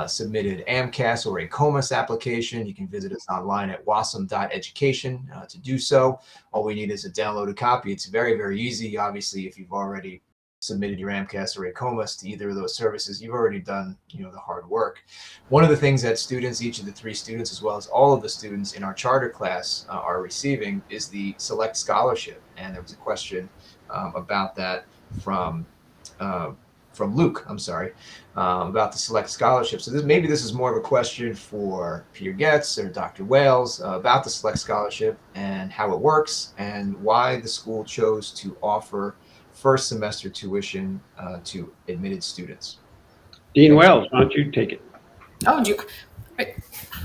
submitted AMCAS or AACOMAS application. You can visit us online at wasm.education to do so. All we need is a downloaded copy. It's very, very easy. Obviously, if you've already submitted your AMCAS or AACOMAS to either of those services, you've already done, the hard work. One of the things that students, each of the 3 students, as well as all of the students in our charter class are receiving is the Select Scholarship. And there was a question about that from Luke, about the Select Scholarship. So maybe this is more of a question for Peter Getz or Dr. Wales about the Select Scholarship and how it works and why the school chose to offer first semester tuition to admitted students. Dean Wells, why don't you take it? Oh,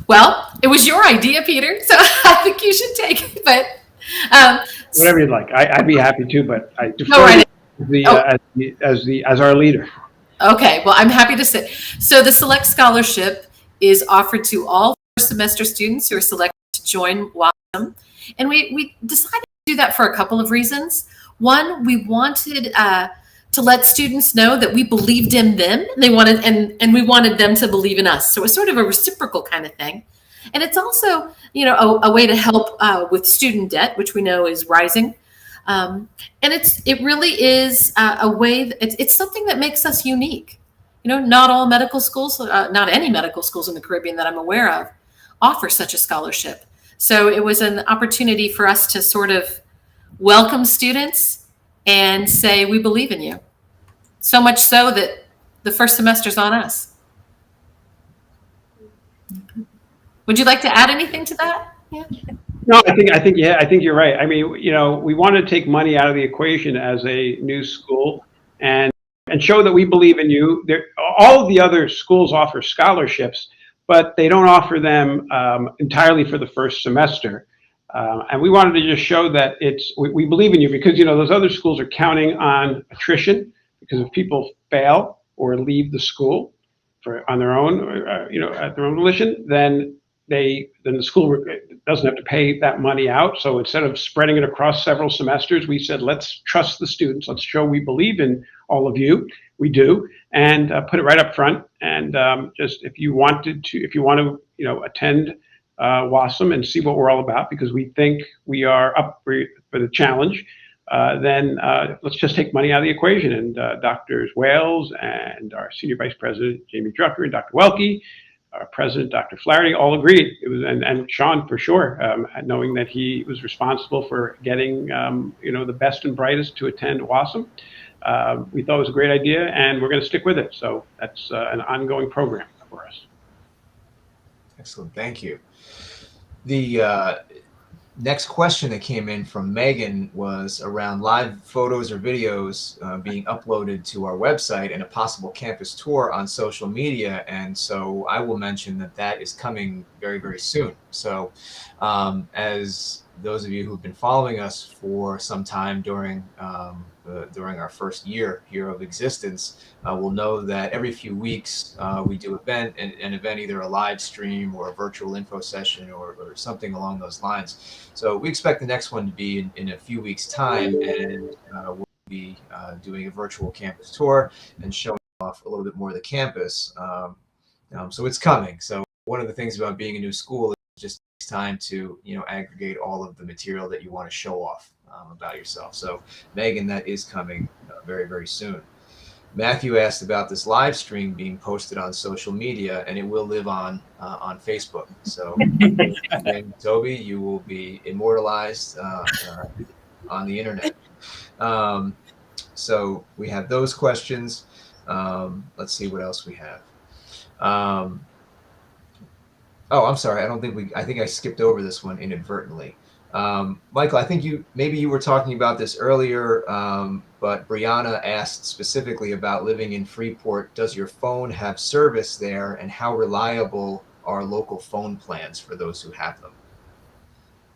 well, it was your idea, Peter, so I think you should take it. But Whatever you'd like. I'd be happy to, but I defer as our leader. Okay, well, I'm happy to say. So the Select Scholarship is offered to all first semester students who are selected to join WAUSM, and we decided to do that for a couple of reasons. One, we wanted to let students know that we believed in them. They wanted, and we wanted them to believe in us. So it's sort of a reciprocal kind of thing. And it's also, a way to help with student debt, which we know is rising. And it really is a way. It's something that makes us unique. Not all medical schools, not any medical schools in the Caribbean that I'm aware of, offer such a scholarship. So it was an opportunity for us to sort of welcome students and say, we believe in you. So much so that the first semester's on us. Would you like to add anything to that? Yeah. No, I think you're right. I mean, we want to take money out of the equation as a new school and show that we believe in you. All of the other schools offer scholarships, but they don't offer them entirely for the first semester. And we wanted to just show that we believe in you because, those other schools are counting on attrition because if people fail or leave the school on their own, at their own volition, then the school doesn't have to pay that money out. So instead of spreading it across several semesters, we said, let's trust the students. Let's show we believe in all of you. We do, and put it right up front. And just if you want to, attend WAUSM and see what we're all about, because we think we are up for the challenge, then let's just take money out of the equation. And Drs. Wales and our Senior Vice President, Jamie Drucker, and Dr. Welke, our President, Dr. Flaherty, all agreed. It was, and Sean for sure, knowing that he was responsible for getting, the best and brightest to attend WAUSM. We thought it was a great idea, and we're going to stick with it. So that's an ongoing program for us. Excellent, thank you. The next question that came in from Megan was around live photos or videos being uploaded to our website and a possible campus tour on social media. And so I will mention that is coming very, very soon. So as those of you who've been following us for some time during our first year here of existence will know that every few weeks we do an event, either a live stream or a virtual info session or something along those lines. So we expect the next one to be in a few weeks' time, and we'll be doing a virtual campus tour and showing off a little bit more of the campus. So it's coming. So one of the things about being a new school is just takes time to aggregate all of the material that you want to show off about yourself. So Megan, that is coming very, very soon. Matthew asked about this live stream being posted on social media, and it will live on Facebook. So Toby, you will be immortalized on the internet. So we have those questions. Let's see what else we have. Oh, I'm sorry. I think I skipped over this one inadvertently. Michael, I think you were talking about this earlier, but Brianna asked specifically about living in Freeport. Does your phone have service there, and how reliable are local phone plans for those who have them?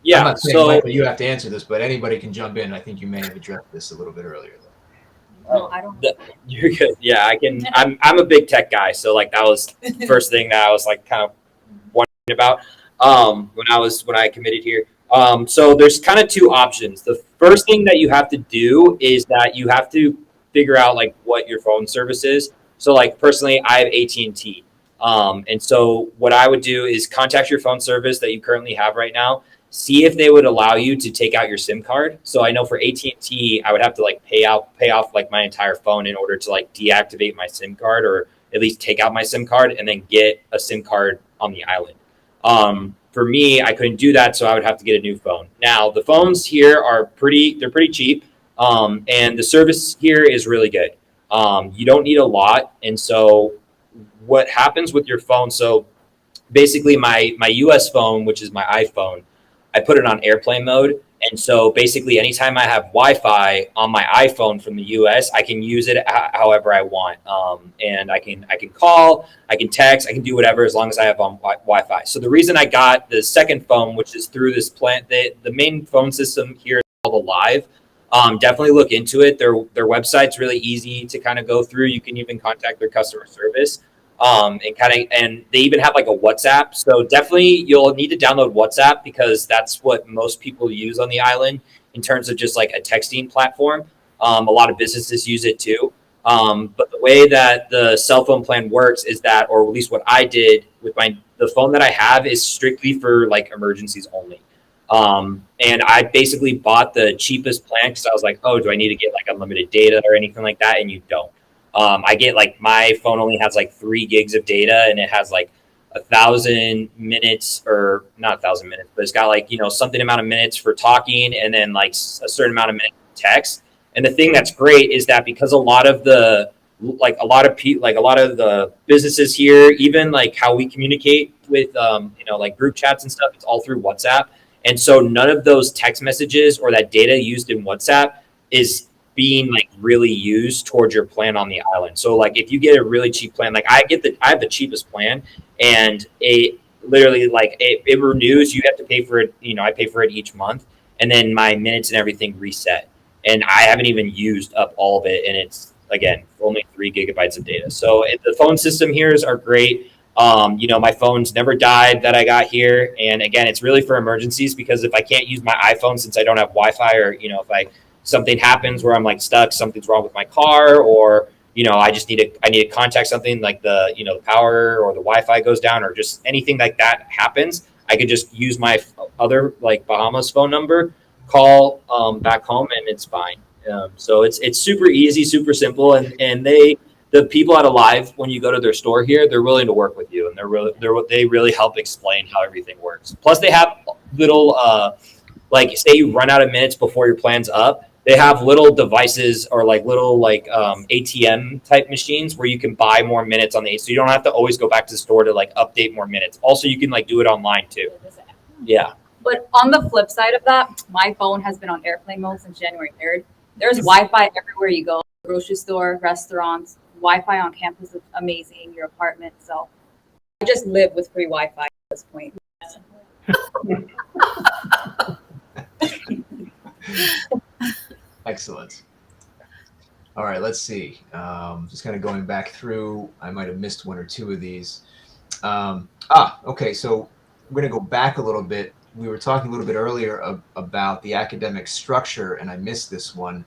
Yeah, I'm not saying, Michael, you have to answer this, but anybody can jump in. I think you may have addressed this a little bit earlier, though. No, I don't. You're good. Yeah, I can. I'm a big tech guy, so like that was the first thing that I was like kind of wondering about when I committed here. So there's kind of two options. The first thing that you have to do is that you have to figure out like what your phone service is. So like personally, I have AT&T. And so what I would do is contact your phone service that you currently have right now see if they would allow you to take out your SIM card. So I know for AT&T, I would have to like pay off like my entire phone in order to like deactivate my SIM card, or at least take out my SIM card and then get a SIM card on the island. For me, I couldn't do that, so I would have to get a new phone. Now the phones here are pretty cheap, and the service here is really good. You don't need a lot, and so what happens with your phone? So basically, my US phone, which is my iPhone, I put it on airplane mode. And so basically, anytime I have Wi-Fi on my iPhone from the US, I can use it however I want. And I can call, I can text, I can do whatever as long as I have on Wi-Fi. So the reason I got the second phone, which is through this plant, the main phone system here is called Alive. Definitely look into it. Their website's really easy to kind of go through. You can even contact their customer service. And they even have like a WhatsApp. So definitely you'll need to download WhatsApp, because that's what most people use on the island in terms of just like a texting platform. A lot of businesses use it too. But the way that the cell phone plan works is that, or at least what I did with the phone that I have, is strictly for like emergencies only. And I basically bought the cheapest plan because I was like, oh, do I need to get like unlimited data or anything like that? And you don't. I get like, my phone only has like 3 gigs of data, and it has like 1,000 minutes, or not 1,000 minutes, but it's got like, something amount of minutes for talking, and then like a certain amount of minutes for text. And the thing that's great is that because a lot of the businesses here, even like how we communicate with, like group chats and stuff, it's all through WhatsApp. And so none of those text messages or that data used in WhatsApp is being like really used towards your plan on the island. So like if you get a really cheap plan, like I have the cheapest plan, and it literally like it renews. You have to pay for it. I pay for it each month, and then my minutes and everything reset. And I haven't even used up all of it, and it's again only 3 gigabytes of data. So the phone system here are great. My phone's never died that I got here, and again, it's really for emergencies, because if I can't use my iPhone since I don't have Wi-Fi, or if something happens where I'm like stuck, something's wrong with my car, or I need to contact something, like the the power or the Wi-Fi goes down, or just anything like that happens, I could just use my other like Bahamas phone number, call back home, and it's fine. So it's super easy, super simple, and the people at Alive, when you go to their store here, they're willing to work with you, and they really help explain how everything works. Plus, they have little like, say you run out of minutes before your plan's up, they have little devices, or like little like ATM type machines where you can buy more minutes on so you don't have to always go back to the store to like update more minutes. Also, you can like do it online too. Yeah. But on the flip side of that, my phone has been on airplane mode since January 3rd. There's Wi-Fi everywhere you go, grocery store, restaurants. Wi-Fi on campus is amazing, your apartment. So I just live with free Wi-Fi at this point. Excellent. All right, let's see. Just kind of going back through, I might have missed 1 or 2 of these. Okay, so we're going to go back a little bit. We were talking a little bit earlier about the academic structure, and I missed this one.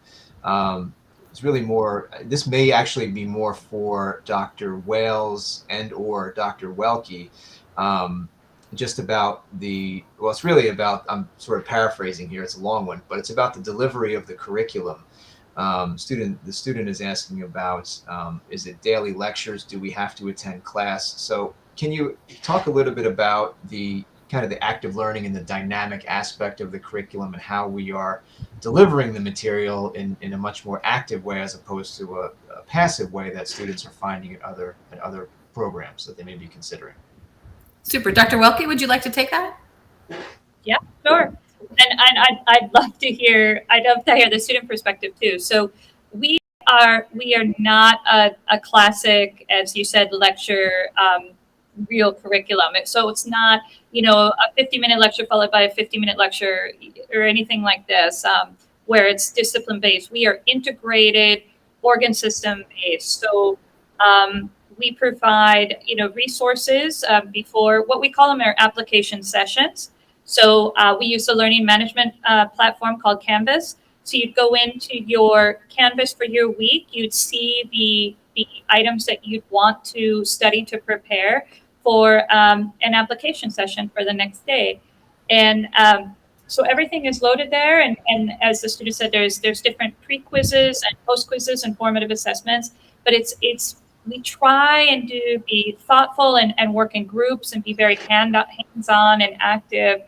It's really more, this may actually be more for Dr. Wales and or Dr. Welke, just about it's really about, I'm sort of paraphrasing here, it's a long one, but it's about the delivery of the curriculum. The student is asking about, is it daily lectures? Do we have to attend class? So can you talk a little bit about the kind of the active learning and the dynamic aspect of the curriculum, and how we are delivering the material in a much more active way, as opposed to a passive way that students are finding in other programs that they may be considering? Super. Dr. Welke, would you like to take that? Yeah, sure. And I'd love to hear the student perspective too. So we are not a classic, as you said, lecture real curriculum. So it's not, a 50-minute lecture followed by a 50-minute lecture or anything like this, where it's discipline based. We are integrated, organ system based. So we provide, resources before, what we call them are application sessions. So we use a learning management platform called Canvas. So you'd go into your Canvas for your week, you'd see the items that you'd want to study to prepare for an application session for the next day. And so everything is loaded there. And as the student said, there's different pre-quizzes and post-quizzes and formative assessments. But we try and be thoughtful and work in groups and be very hands-on and active,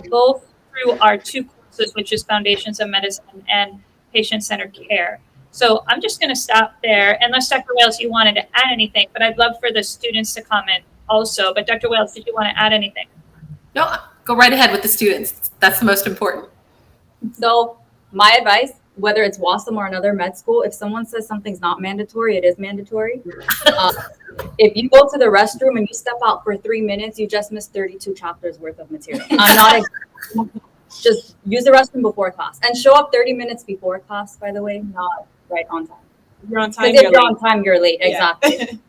both through our 2 courses, which is Foundations of Medicine and Patient-Centered Care. So I'm just going to stop there, unless Dr. Wales, you wanted to add anything, but I'd love for the students to comment also. But Dr. Wales, did you want to add anything? No, go right ahead with the students. That's the most important. So my advice, whether it's WAUSM or another med school, if someone says something's not mandatory, it is mandatory. If you go to the restroom and you step out for 3 minutes, you just missed 32 chapters worth of material. I'm not just use the restroom before class and show up 30 minutes before class, by the way, not right on time. If you're on time, Because if you're on time, you're late. Yeah. Exactly.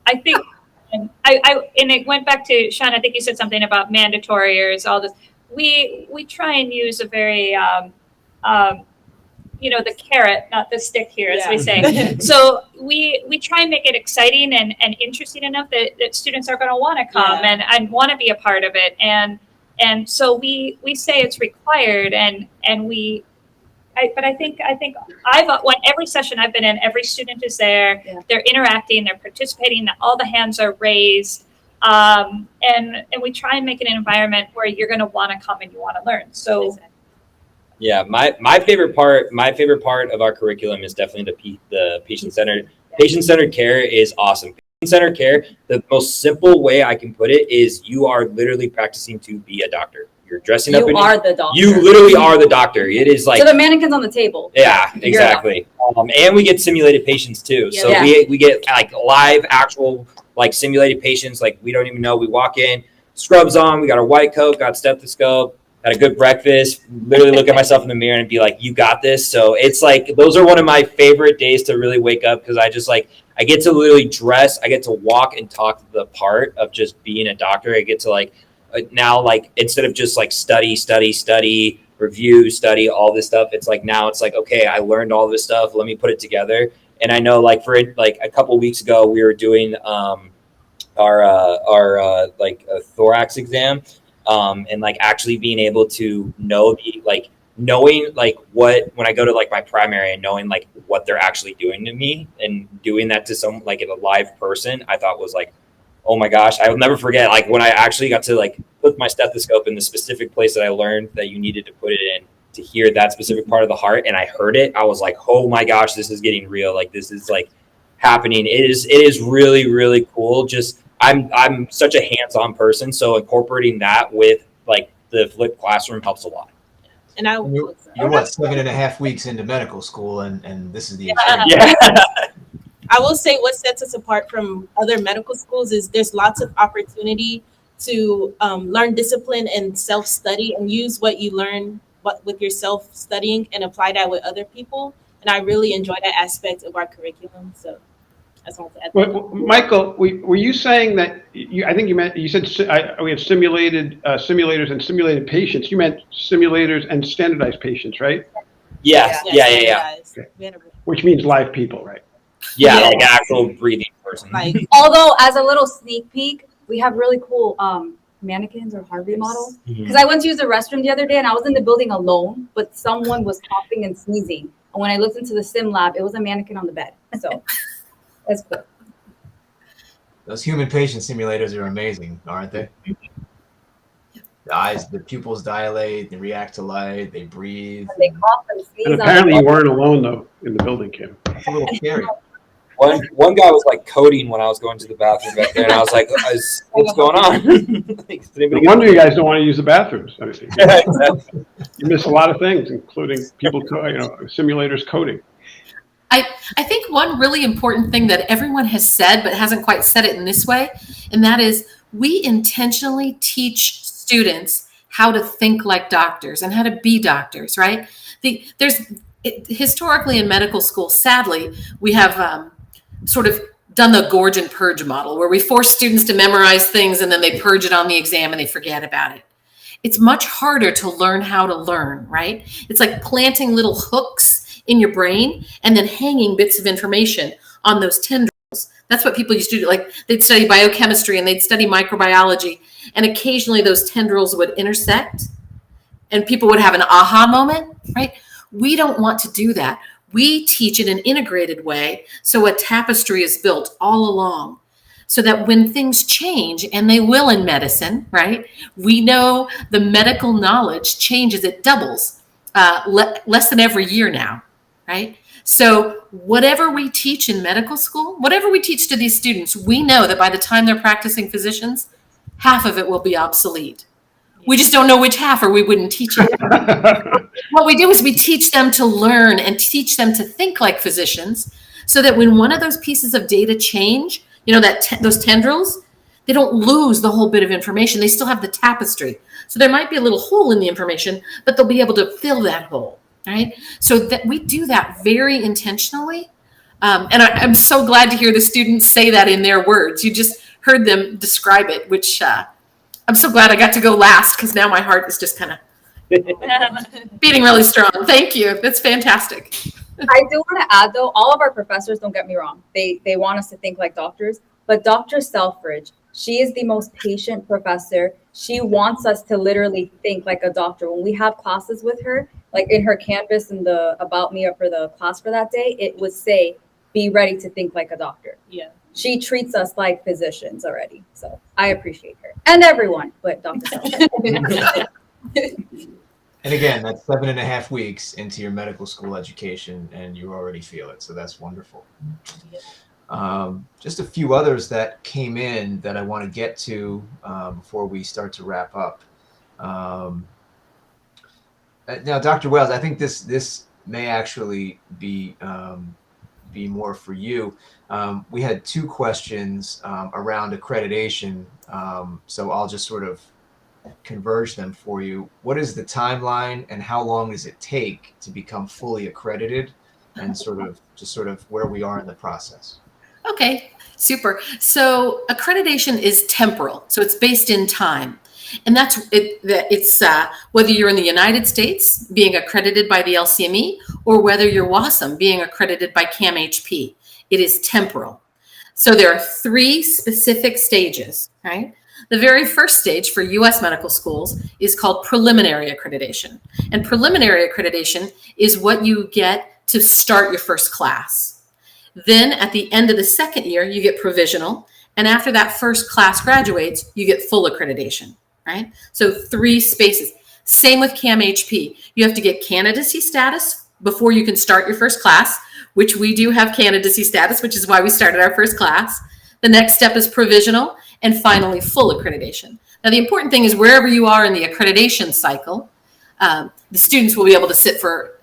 I think, and it went back to Sean. I think you said something about mandatory or all this. We try and use a very, the carrot, not the stick here, as we say. So we try and make it exciting and interesting enough that students are going to want to come and want to be a part of it. And so we say it's required, but I think when every session I've been in, every student is there. Yeah. They're interacting, they're participating. All the hands are raised, and we try and make it an environment where you're going to want to come and you want to learn. So, yeah, my favorite part of our curriculum is definitely the patient-centered care is awesome. Patient-centered care, the most simple way I can put it is you are literally practicing to be a doctor. You're dressing up. You are the doctor. You literally are the doctor. It is like. So the mannequin's on the table. Yeah, exactly. And we get simulated patients too. Yeah. So we get like live, actual like simulated patients. Like we don't even know. We walk in, scrubs on. We got our white coat, got stethoscope, had a good breakfast. Literally look at myself in the mirror and be like, "You got this." So it's like those are one of my favorite days to really wake up because I get to literally dress. I get to walk and talk the part of just being a doctor. I get to now, like, instead of just like study, review, study, all this stuff, it's like, now it's like, okay, I learned all this stuff. Let me put it together. And I know like a couple of weeks ago, we were doing our a thorax exam and like actually being able to knowing like when I go to like my primary and knowing like what they're actually doing to me and doing that to some like a live person, I thought was like, oh my gosh, I will never forget. Like when I actually got to like put my stethoscope in the specific place that I learned that you needed to put it in to hear that specific part of the heart. And I heard it. I was like, oh my gosh, this is getting real. Like this is like happening. It is really, really cool. Just I'm such a hands-on person. So incorporating that with like the flipped classroom helps a lot. And you're what, 7.5 weeks into medical school and this is the experience. Yeah. I will say what sets us apart from other medical schools is there's lots of opportunity to learn discipline and self-study and use what you learn with your self-studying and apply that with other people. And I really enjoy that aspect of our curriculum. So I just wanted to add that. Well, Michael, were you saying that I think you said we have simulators and simulated patients. You meant simulators and standardized patients, right? Yeah. Okay. Which means live people, right? Yeah, like an actual breathing person. Although, as a little sneak peek, we have really cool mannequins or Harvey models. Because I went to use the restroom the other day and I was in the building alone, but someone was coughing and sneezing. And when I looked into the sim lab, it was a mannequin on the bed. So that's cool. Those human patient simulators are amazing, aren't they? The pupils dilate, they react to light, they breathe. And they cough and sneeze. And apparently you weren't alone though in the building, Kim. It's a little scary. One guy was like coding when I was going to the bathroom back there, and I was like, "What's going on?" No wonder you guys don't want to use the bathrooms. I mean, Exactly. You miss a lot of things, including people, simulators coding. I think one really important thing that everyone has said, but hasn't quite said it in this way, and that is we intentionally teach students how to think like doctors and how to be doctors, right? Historically in medical school, sadly, we have sort of done the gorge and purge model where we force students to memorize things and then they purge it on the exam and they forget about it. It's much harder to learn how to learn, right? It's like planting little hooks in your brain and then hanging bits of information on those tendrils That's what people used to do. Like they'd study biochemistry and they'd study microbiology, and occasionally those tendrils would intersect and people would have an aha moment, right? We don't want to do that. We teach in an integrated way, so a tapestry is built all along, so that when things change, and they will in medicine, right? We know the medical knowledge changes, it doubles less than every year now, right? So whatever we teach in medical school, whatever we teach to these students, we know that by the time they're practicing physicians, half of it will be obsolete. We just don't know which half, or we wouldn't teach it. What we do is we teach them to learn and teach them to think like physicians, so that when one of those pieces of data change, you know, that those tendrils, they don't lose the whole bit of information. They still have the tapestry. So there might be a little hole in the information, but they'll be able to fill that hole, right? So that we do that very intentionally. And I'm so glad to hear the students say that in their words. You just heard them describe it, which I'm so glad I got to go last, because now my heart is just kind of beating really strong. Thank you. That's fantastic. I do want to add, though, all of our professors, don't get me wrong, they want us to think like doctors, but Dr. Selfridge, she is the most patient professor. She wants us to literally think like a doctor. When we have classes with her, like in her Canvas and the About Me or for the class for that day, it would say, be ready to think like a doctor. Yeah. She treats us like physicians already. So I appreciate her. And everyone, but Dr. Selfridge. And again, that's 7.5 weeks into your medical school education, and you already feel it. So that's wonderful. Just a few others that came in that I want to get to before we start to wrap up. Now, Dr. Wells, I think this may actually be more for you. We had 2 questions around accreditation, so I'll just sort of converge them for you. What is the timeline, and how long does it take to become fully accredited, and sort of where we are in the process? Okay, super. So accreditation is temporal, so it's based in time. And that's it. It's whether you're in the United States being accredited by the LCME, or whether you're WAUSM being accredited by CAMHP. It is temporal. So there are 3 specific stages, right? The very first stage for U.S. medical schools is called preliminary accreditation. And preliminary accreditation is what you get to start your first class. Then at the end of the second year, you get provisional. And after that first class graduates, you get full accreditation, right? So 3 spaces. Same with CAMHP. You have to get candidacy status before you can start your first class, which we do have candidacy status, which is why we started our first class. The next step is provisional, and finally full accreditation. Now, the important thing is wherever you are in the accreditation cycle, the students will be able to sit for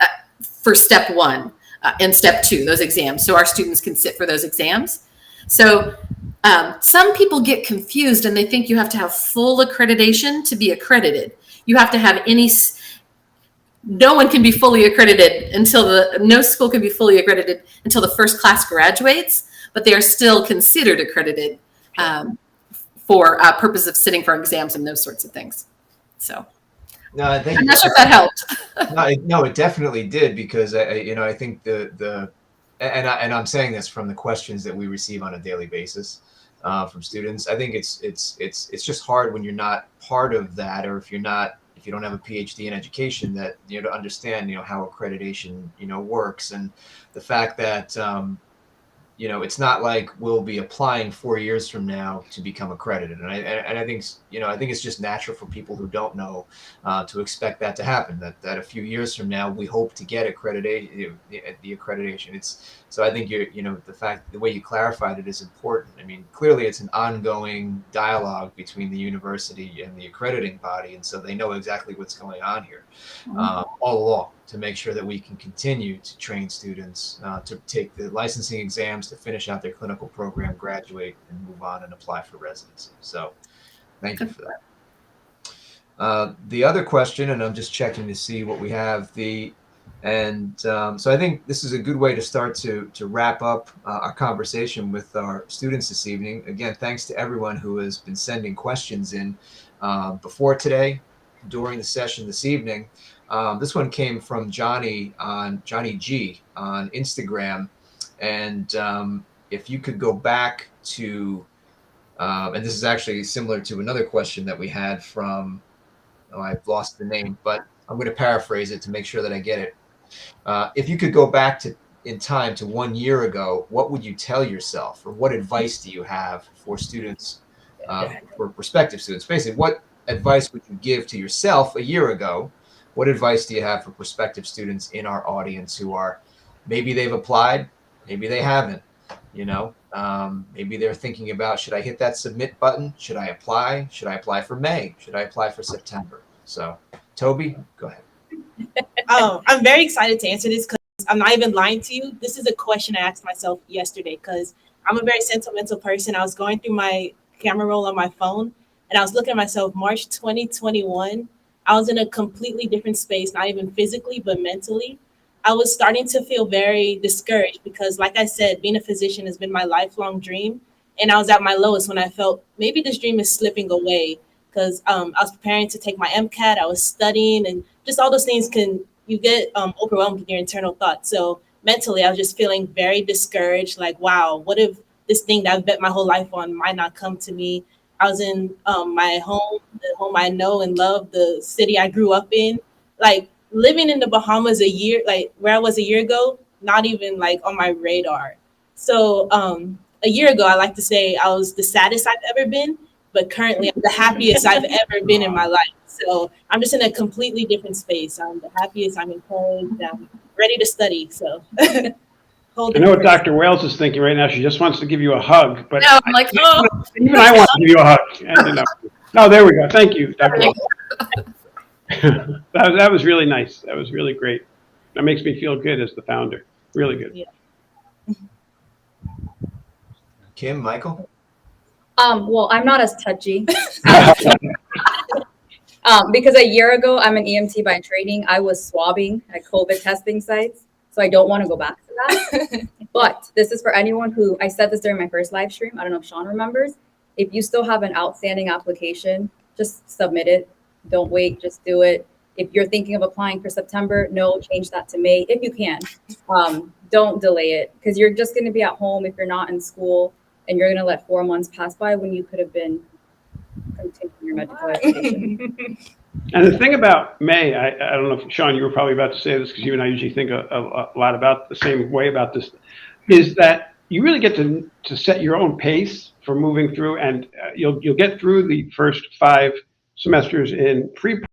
step 1 and step 2, those exams. So our students can sit for those exams. So some people get confused and they think you have to have full accreditation to be accredited. You have to have no one can be fully accredited no school can be fully accredited until the first class graduates, but they are still considered accredited for purpose of sitting for exams and those sorts of things. So No, I think I'm not sure if that helped. no, it definitely did, because I think and I'm saying this from the questions that we receive on a daily basis from students. I think it's just hard when you're not part of that, or if you don't have a PhD in education, that to understand how accreditation works, and the fact that it's not like we'll be applying 4 years from now to become accredited. And I think it's just natural for people who don't know to expect that to happen, that a few years from now, we hope to get the accreditation. So I think the way you clarified it is important. I mean, clearly it's an ongoing dialogue between the university and the accrediting body. And so they know exactly what's going on here all along, to make sure that we can continue to train students to take the licensing exams, to finish out their clinical program, graduate, and move on and apply for residency. So thank you for that. The other question, and I'm just checking to see what we have, so I think this is a good way to start to wrap up our conversation with our students this evening. Again, thanks to everyone who has been sending questions in before today, during the session this evening. This one came from Johnny G on Instagram, and if you could go back to, and this is actually similar to another question that we had from, oh, I've lost the name, but I'm going to paraphrase it to make sure that I get it. If you could go back in time to 1 year ago, what would you tell yourself, or what advice do you have for students, for prospective students? Basically, what advice would you give to yourself a year ago? What advice do you have for prospective students in our audience who are, maybe they've applied, maybe they haven't, you know, maybe they're thinking about, should I hit that submit button? Should I apply? Should I apply for May? Should I apply for September? So, Toby, go ahead. I'm very excited to answer this because I'm not even lying to you. This is a question I asked myself yesterday because I'm a very sentimental person. I was going through my camera roll on my phone and I was looking at myself March 2021. I was in a completely different space, not even physically, but mentally. I was starting to feel very discouraged because, like I said, being a physician has been my lifelong dream. And I was at my lowest when I felt maybe this dream is slipping away because I was preparing to take my MCAT. I was studying, and just all those things you get overwhelmed with your internal thoughts. So mentally, I was just feeling very discouraged. Like, wow, what if this thing that I've bet my whole life on might not come to me? I was in my home, the home I know and love, the city I grew up in. Like living in the Bahamas a year, like where I was a year ago, not even like on my radar. So a year ago, I like to say I was the saddest I've ever been, but currently I'm the happiest I've ever been in my life. So I'm just in a completely different space. I'm the happiest, I'm encouraged, I'm ready to study. So I know what Dr. Wales is thinking right now. She just wants to give you a hug, but No, I'm like, oh. even I want to give you a hug. And, you know. No, there we go. Thank you, Dr. Wales. That was really nice. That was really great. That makes me feel good as the founder. Really good. Yeah. Kim, Michael? Well, I'm not as touchy. Because a year ago, I'm an EMT by training. I was swabbing at COVID testing sites. So I don't want to go back to that. But this is for anyone who, I said this during my first live stream. I don't know if Sean remembers. If you still have an outstanding application, just submit it. Don't wait, just do it. If you're thinking of applying for September, no, change that to May if you can. Don't delay it because you're just going to be at home if you're not in school and you're going to let 4 months pass by when you could have been continuing your medical education. And the thing about May, I don't know if, Sean, you were probably about to say this because you and I usually think a lot about the same way about this, is that you really get to set your own pace for moving through, and you'll get through the first 5 semesters in Freeport,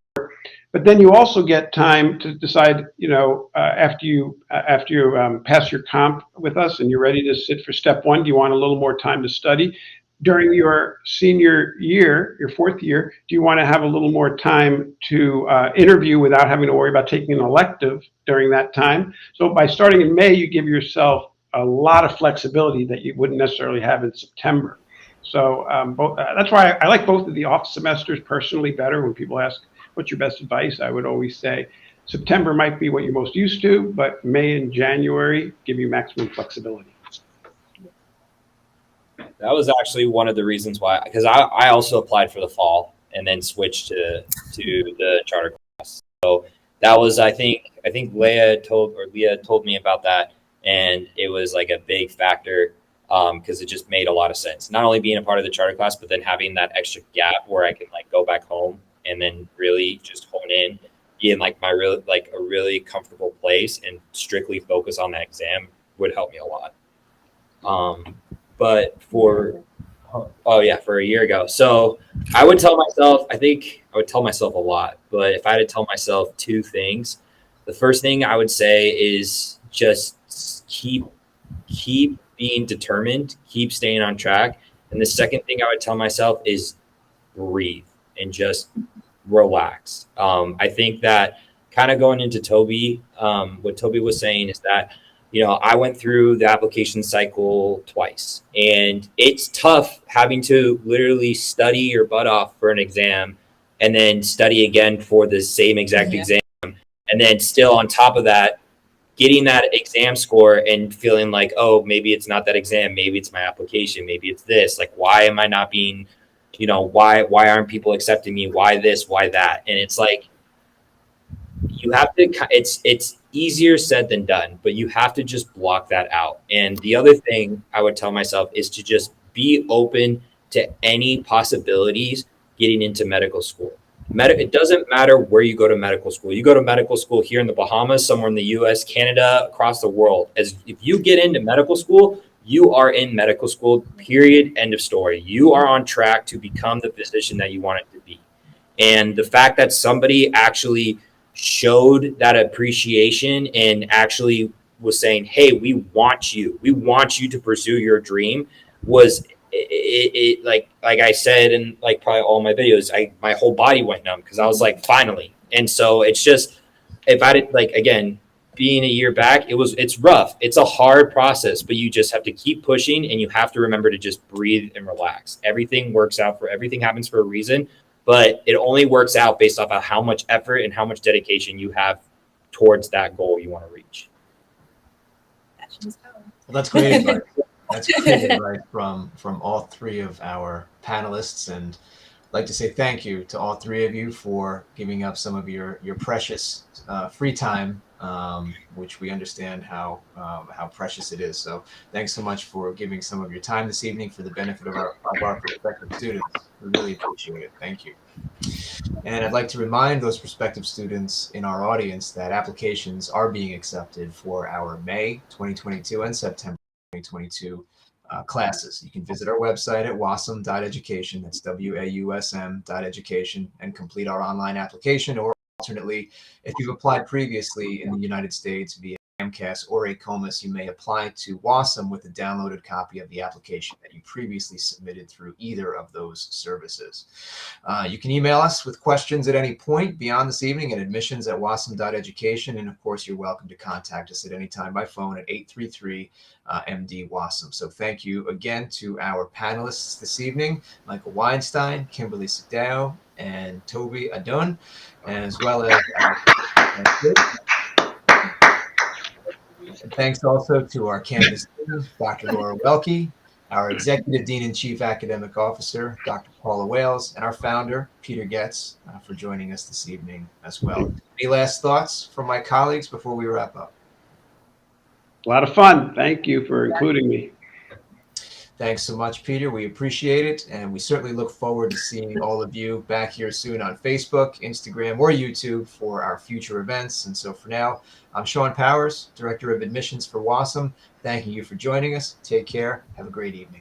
but then you also get time to decide, you know, after you pass your comp with us and you're ready to sit for step 1, do you want a little more time to study? During your senior year, your 4th year, do you want to have a little more time to interview without having to worry about taking an elective during that time? So by starting in May, you give yourself a lot of flexibility that you wouldn't necessarily have in September. So that's why I like both of the off semesters personally better. When people ask, what's your best advice? I would always say September might be what you're most used to, but May and January give you maximum flexibility. That was actually one of the reasons why, because I also applied for the fall and then switched to the charter class. So that was, I think Leah told me about that, and it was like a big factor because it just made a lot of sense. Not only being a part of the charter class, but then having that extra gap where I can like go back home and then really just hone in, be in like a really comfortable place and strictly focus on that exam would help me a lot. But for a year ago. So I would tell myself, I think I would tell myself a lot, but if I had to tell myself 2 things, the first thing I would say is just keep being determined, keep staying on track. And the second thing I would tell myself is breathe and just relax. I think that kind of going into Toby, what Toby was saying is that, you know, I went through the application cycle twice, and it's tough having to literally study your butt off for an exam and then study again for the same exact exam. And then still on top of that, getting that exam score and feeling like, oh, maybe it's not that exam. Maybe it's my application. Maybe it's this. Like, why am I not being, you know, why aren't people accepting me? Why this? Why that? And it's like, you have to, it's easier said than done, but you have to just block that out. And the other thing I would tell myself is to just be open to any possibilities getting into medical school. It doesn't matter where you go to medical school. You go to medical school here in the Bahamas, somewhere in the US, Canada, across the world. As if you get into medical school, you are in medical school, period, end of story. You are on track to become the physician that you want it to be. And the fact that somebody actually showed that appreciation and actually was saying, hey, we want you to pursue your dream, was it like I said in like probably all my videos, my whole body went numb because I was like, finally. And so it's just, if I did, like, again, being a year back, it's rough. It's a hard process, but you just have to keep pushing, and you have to remember to just breathe and relax. Everything happens for a reason, but it only works out based off of how much effort and how much dedication you have towards that goal you want to reach. Well, that's great advice. That's great advice from all three of our panelists, and I'd like to say thank you to all three of you for giving up some of your precious free time, which we understand how precious it is. So thanks so much for giving some of your time this evening for the benefit of our prospective students. We really appreciate it. Thank you. And I'd like to remind those prospective students in our audience that applications are being accepted for our May 2022 and September 2022 classes. You can visit our website at wasm.education, that's WAUSM.education, and complete our online application, or alternately, if you've applied previously in the United States via AMCAS or AACOMAS, you may apply to WASM with a downloaded copy of the application that you previously submitted through either of those services. You can email us with questions at any point beyond this evening at admissions@wasm.education, and of course, you're welcome to contact us at any time by phone at 833 MD WASM. So thank you again to our panelists this evening, Michael Weinstein, Kimberly Sidow, and Toby Adun, as well as and thanks also to our campus dean, Dr. Laura Welke, our Executive Dean and Chief Academic Officer, Dr. Paula Wales, and our founder, Peter Getz, for joining us this evening as well. Any last thoughts from my colleagues before we wrap up? A lot of fun. Thank you for including me. Thanks so much, Peter. We appreciate it. And we certainly look forward to seeing all of you back here soon on Facebook, Instagram, or YouTube for our future events. And so for now, I'm Sean Powers, Director of Admissions for WASM. Thanking you for joining us. Take care. Have a great evening.